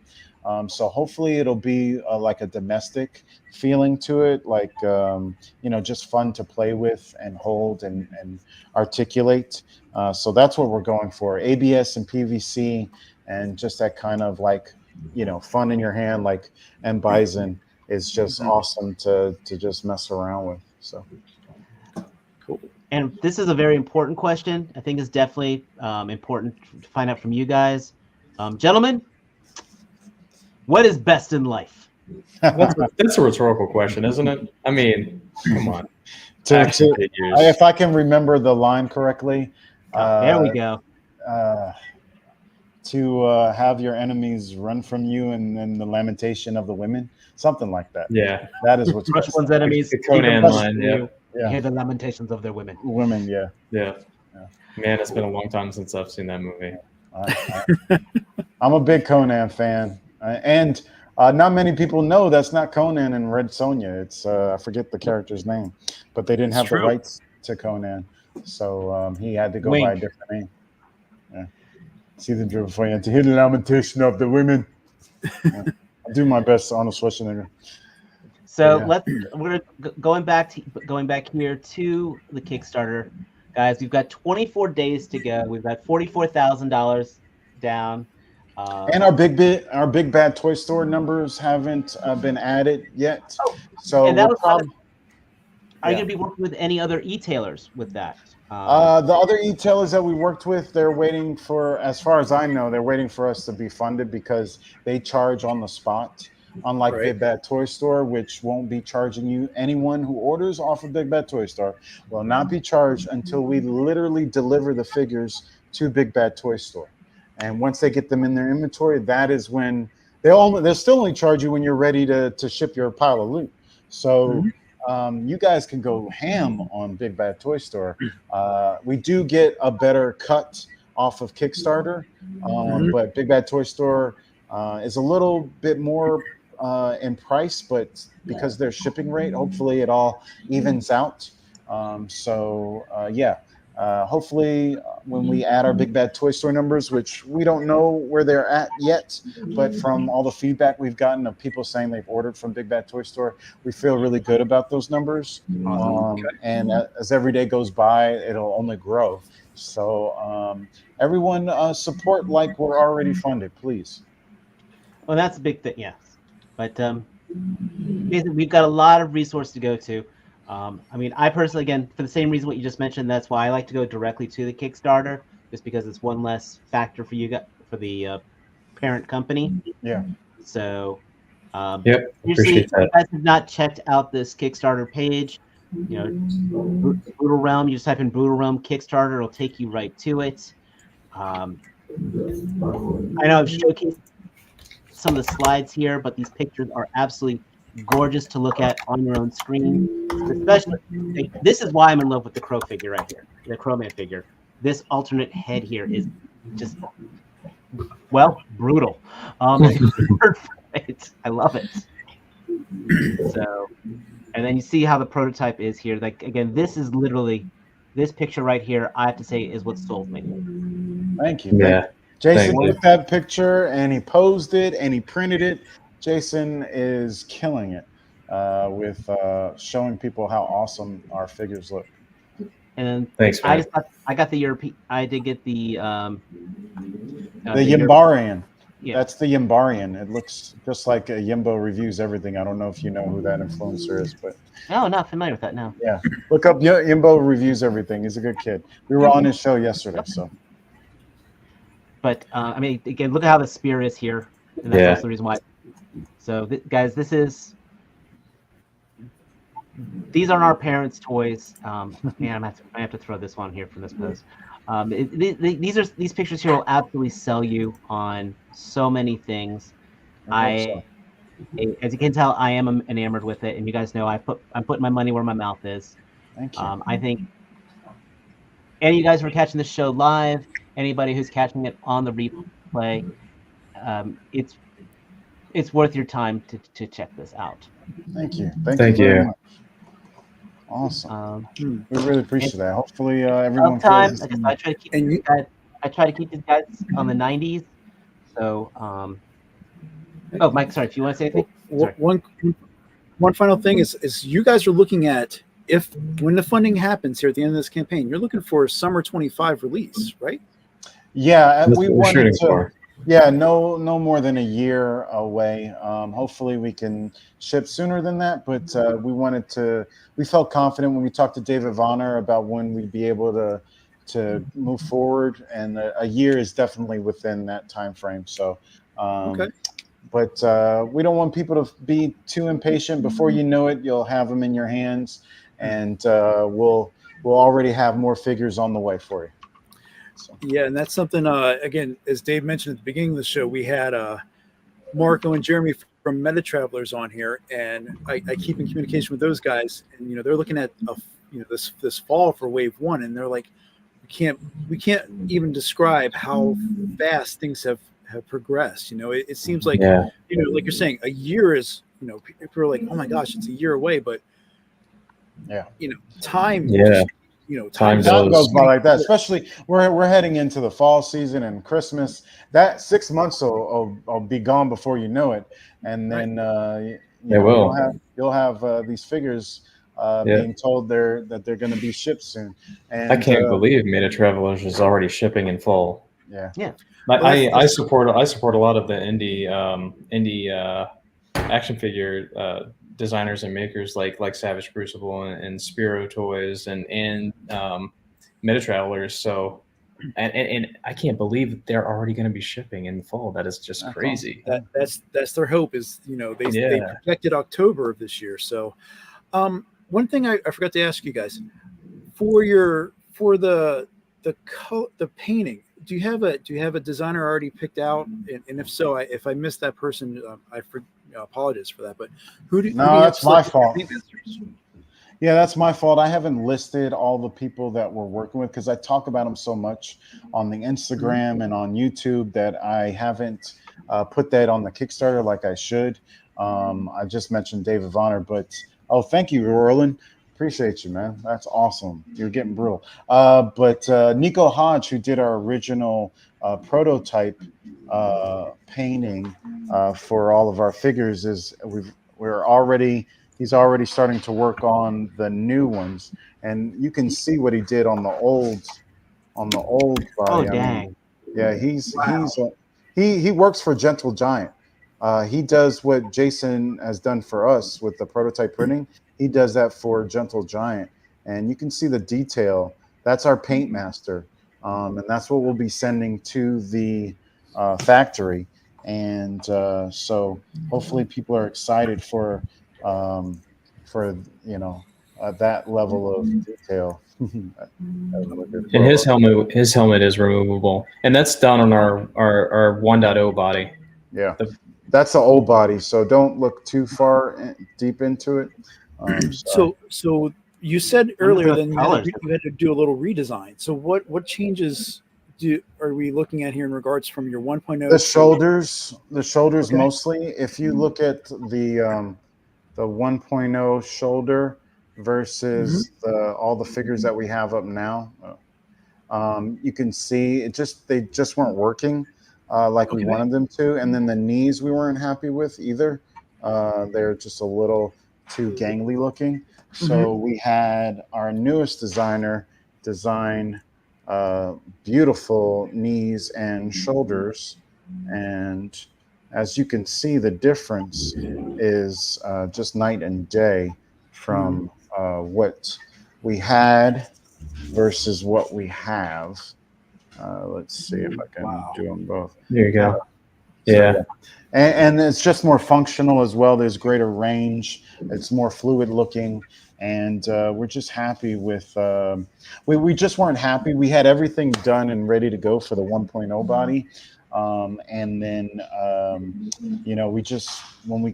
So hopefully it'll be like a domestic feeling to it, like just fun to play with and hold and articulate. So that's what we're going for: ABS and PVC, and just that kind of like fun in your hand. Like M Bison is just awesome to just mess around with. So Cool. And this is a very important question. I think it's definitely important to find out from you guys, gentlemen. What is best in life? That's a rhetorical question, isn't it? I mean, come on. If I can remember the line correctly, There we go. To have your enemies run from you, and then the lamentation of the women, something like that. Yeah. That is what's Crush best. one's enemies. The Conan even line, yeah. Yeah. Hear the lamentations of their women. Women, yeah. Yeah. Man, it's been a long time since I've seen that movie. I'm a big Conan fan, and not many people know that's not Conan in Red Sonja. It's I forget the character's name, but they didn't have the rights to Conan, so he had to go by a different name. Yeah. See the drill for you to hear the lamentation of the women. Yeah. I'll do my best, Arnold Schwarzenegger. So we're going back here to the Kickstarter, guys. We've got 24 days to go. We've got $44,000 down. And our big bad toy store numbers haven't been added yet. So and that was are you going to be working with any other e-tailers with that? The other e-tailers that we worked with, they're waiting for, as far as I know, they're waiting for us to be funded because they charge on the spot. Unlike Big Bad Toy Store, which won't be charging you. Anyone who orders off of Big Bad Toy Store will not be charged until we literally deliver the figures to Big Bad Toy Store. And once they get them in their inventory, that is when they'll still only charge you when you're ready to ship your pile of loot. So you guys can go ham on Big Bad Toy Store. We do get a better cut off of Kickstarter, but Big Bad Toy Store is a little bit more in price, but because their shipping rate, hopefully it all evens out. Hopefully when we add our Big Bad Toy Store numbers, which we don't know where they're at yet, but from all the feedback we've gotten of people saying they've ordered from Big Bad Toy Store, we feel really good about those numbers. And as every day goes by, it'll only grow. So everyone support like we're already funded, please. Well, that's a big thing, yes. But basically, we've got a lot of resources to go to. I mean, I personally, again, for the same reason what you just mentioned, that's why I like to go directly to the Kickstarter, just because it's one less factor for you for the parent company. Yeah. So, Yep, seriously, appreciate if you that. guys have not checked out this Kickstarter page, you know, Brutal Realm, you just type in Brutal Realm Kickstarter, it'll take you right to it. I know I've showcased some of the slides here, but these pictures are absolutely gorgeous to look at on your own screen. Especially, this is why I'm in love with the Crow figure right here, the Crowman figure. This alternate head here is just, well, brutal. I love it. So, and then you see how the prototype is here. Like, again, this is literally, this picture right here, I have to say, is what sold me. Thank you. Yeah. Jason Thank you. took that picture and he posed it and he printed it. Jason is killing it with showing people how awesome our figures look. And Thanks, man. I got the European. I did get the The Yimbarian. Yeah. That's the Yimbarian. It looks just like Yimbo Reviews Everything. I don't know if you know who that influencer is, but No, not familiar with that. No. yeah, look up Yimbo Reviews Everything. He's a good kid. We were on his show yesterday, so. But I mean, again, look at how the spear is here, and that's also the reason why. So, guys, these are our parents' toys. Man, I have to throw this one here from this post. These pictures here will absolutely sell you on so many things. As you can tell, I am enamored with it, and you guys know I'm putting my money where my mouth is. Thank you. I think any of you guys who are catching this show live, anybody who's catching it on the replay, it's worth your time to check this out. Thank you. Thank you very much. Awesome. We really appreciate that. Hopefully, everyone feels feels. I try to keep these guys on the 90s. So, oh, Mike, sorry. If you want to say anything, one final thing is you guys are looking at when the funding happens here at the end of this campaign, you're looking for a summer 25 release, right? Yeah, That's we what we're wanted shooting to. for. Yeah, no more than a year away. Hopefully we can ship sooner than that, but we felt confident when we talked to David Vonner about when we'd be able to move forward, and a year is definitely within that time frame. So, Okay. But we don't want people to be too impatient. Before you know it, you'll have them in your hands, and we'll already have more figures on the way for you. So. Yeah, and that's something, again, as Dave mentioned at the beginning of the show, we had Marco and Jeremy from Meta Travelers on here, and I keep in communication with those guys, and they're looking at this fall for Wave 1, and they're like, we can't even describe how fast things have progressed. It seems like like you're saying, a year is people are like, oh my gosh, it's a year away, but time. Yeah. Time goes by like that, especially we're heading into the fall season and Christmas. That 6 months will be gone before you know it, and then you'll have these figures being told that they're going to be shipped soon. And I can't believe Meta Travelers is already shipping in fall. Yeah. I support a lot of the indie action figure designers and makers like Savage Crucible and Spiro Toys and Meta Travelers. So and I can't believe they're already going to be shipping in the fall. That is just crazy. That's their hope is they projected October of this year. So one thing I forgot to ask you guys, for the painting, do you have a designer already picked out? And if so, if I missed that person, I apologize for that. But that's my fault. Yeah, that's my fault. I haven't listed all the people that we're working with because I talk about them so much on the Instagram and on YouTube that I haven't put that on the Kickstarter like I should. I just mentioned David Vonner, but thank you, Roland. Appreciate you, man. That's awesome. You're getting brutal. But Nico Hodge, who did our original prototype painting for all of our figures, he's already starting to work on the new ones, and you can see what he did on the old body. Oh, dang. Yeah, he works for Gentle Giant. He does what Jason has done for us with the prototype printing. He does that for Gentle Giant, and you can see the detail. That's our paint master, and that's what we'll be sending to the factory. And so hopefully people are excited for that level of detail. And his helmet is removable, and that's done on our 1.0 body. Yeah, that's the old body, so don't look too far deep into it. So you said earlier the then colors. you had to do a little redesign. So what changes are we looking at here in regards from your 1.0? The shoulders Okay. mostly. If you look at the 1.0 shoulder versus all the figures that we have up now, you can see they just weren't working like we wanted them to. And then the knees we weren't happy with either. They're just a little too gangly looking. So we had our newest designer design beautiful knees and shoulders. And as you can see, the difference is just night and day from what we had versus what we have. Let's see if I can do them both. There you go. So, and it's just more functional as well. There's greater range. It's more fluid looking. And we're just happy with, we just weren't happy. We had everything done and ready to go for the 1.0 body. And then, when we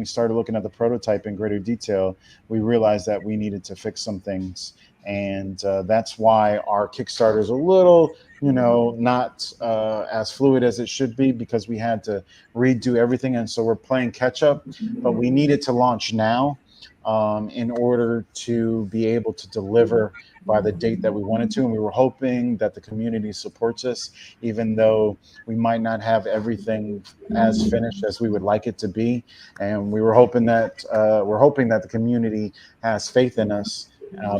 started looking at the prototype in greater detail, we realized that we needed to fix some things. And that's why our Kickstarter is a little, not as fluid as it should be, because we had to redo everything. And so we're playing catch up, but we needed to launch now in order to be able to deliver by the date that we wanted to. And we were hoping that the community supports us, even though we might not have everything as finished as we would like it to be. And we were hoping that the community has faith in us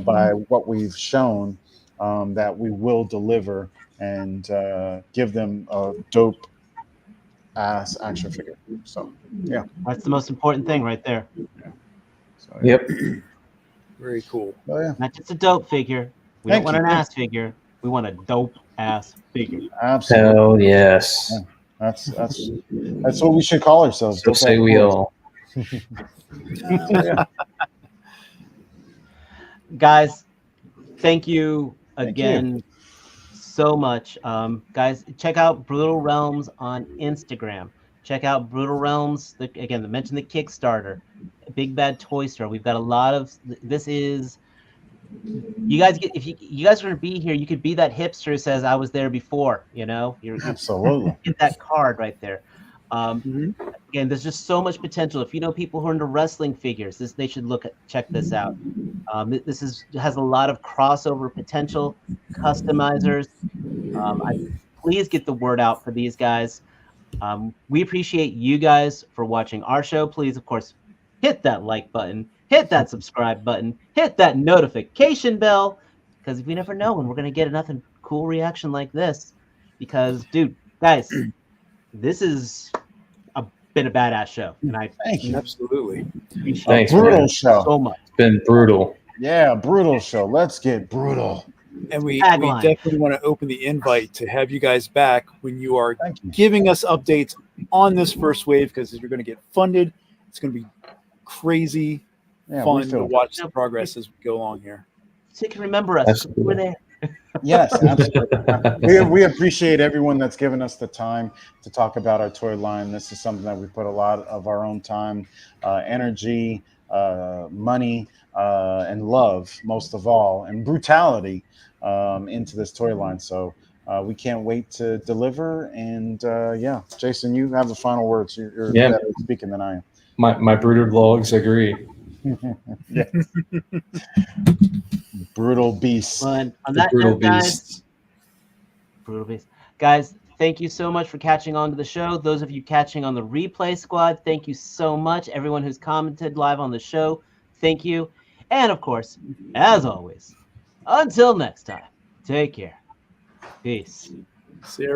by what we've shown, that we will deliver and give them a dope ass action figure. So yeah, That's the most important thing right there. so, Yep. Very cool. Oh yeah, Not just a dope figure. We Thank don't want you. an ass figure. We want a dope ass figure. absolutely. Hell yes. That's what we should call ourselves. So say we all. Yeah. Guys, thank you again so much. Guys, check out Brutal Realms on Instagram. Check out Brutal Realms. Again, mention the Kickstarter, Big Bad Toy Store. We've got a lot of. This is. You guys get if you guys are gonna be here, you could be that hipster who says I was there before. You're Absolutely. get that card right there. Again, there's just so much potential. If you know people who are into wrestling figures, they should check this out. This has a lot of crossover potential. Customizers, please get the word out for these guys. We appreciate you guys for watching our show. Please, of course, hit that like button, hit that subscribe button, hit that notification bell, because we never know when we're gonna get another cool reaction like this. Because, dude, guys, this is been a badass show, and I Thank you. Absolutely. appreciate Thanks, it Brutal man. show. so much. It's been brutal. Yeah, brutal show. Let's get brutal. And we Tagline. definitely want to open the invite to have you guys back when you are Thank you. giving us updates on this first wave, because you're going to get funded. It's going to be crazy Yeah, fun we to feel watch the progress as we go along here. So you can remember us. Absolutely. We're there. Yes, absolutely. we appreciate everyone that's given us the time to talk about our toy line. This is something that we put a lot of our own time, energy, money, and love, most of all, and brutality into this toy line. So we can't wait to deliver. And yeah, Jason, you have the final words. You're better speaking than I am. My brooded logs agree. Yes. Brutal beast. Well, and on The that brutal note, guys, beast. brutal beast. Guys, thank you so much for catching on to the show. Those of you catching on the replay squad, thank you so much. Everyone who's commented live on the show, thank you. And of course, as always, until next time, take care. Peace. See you.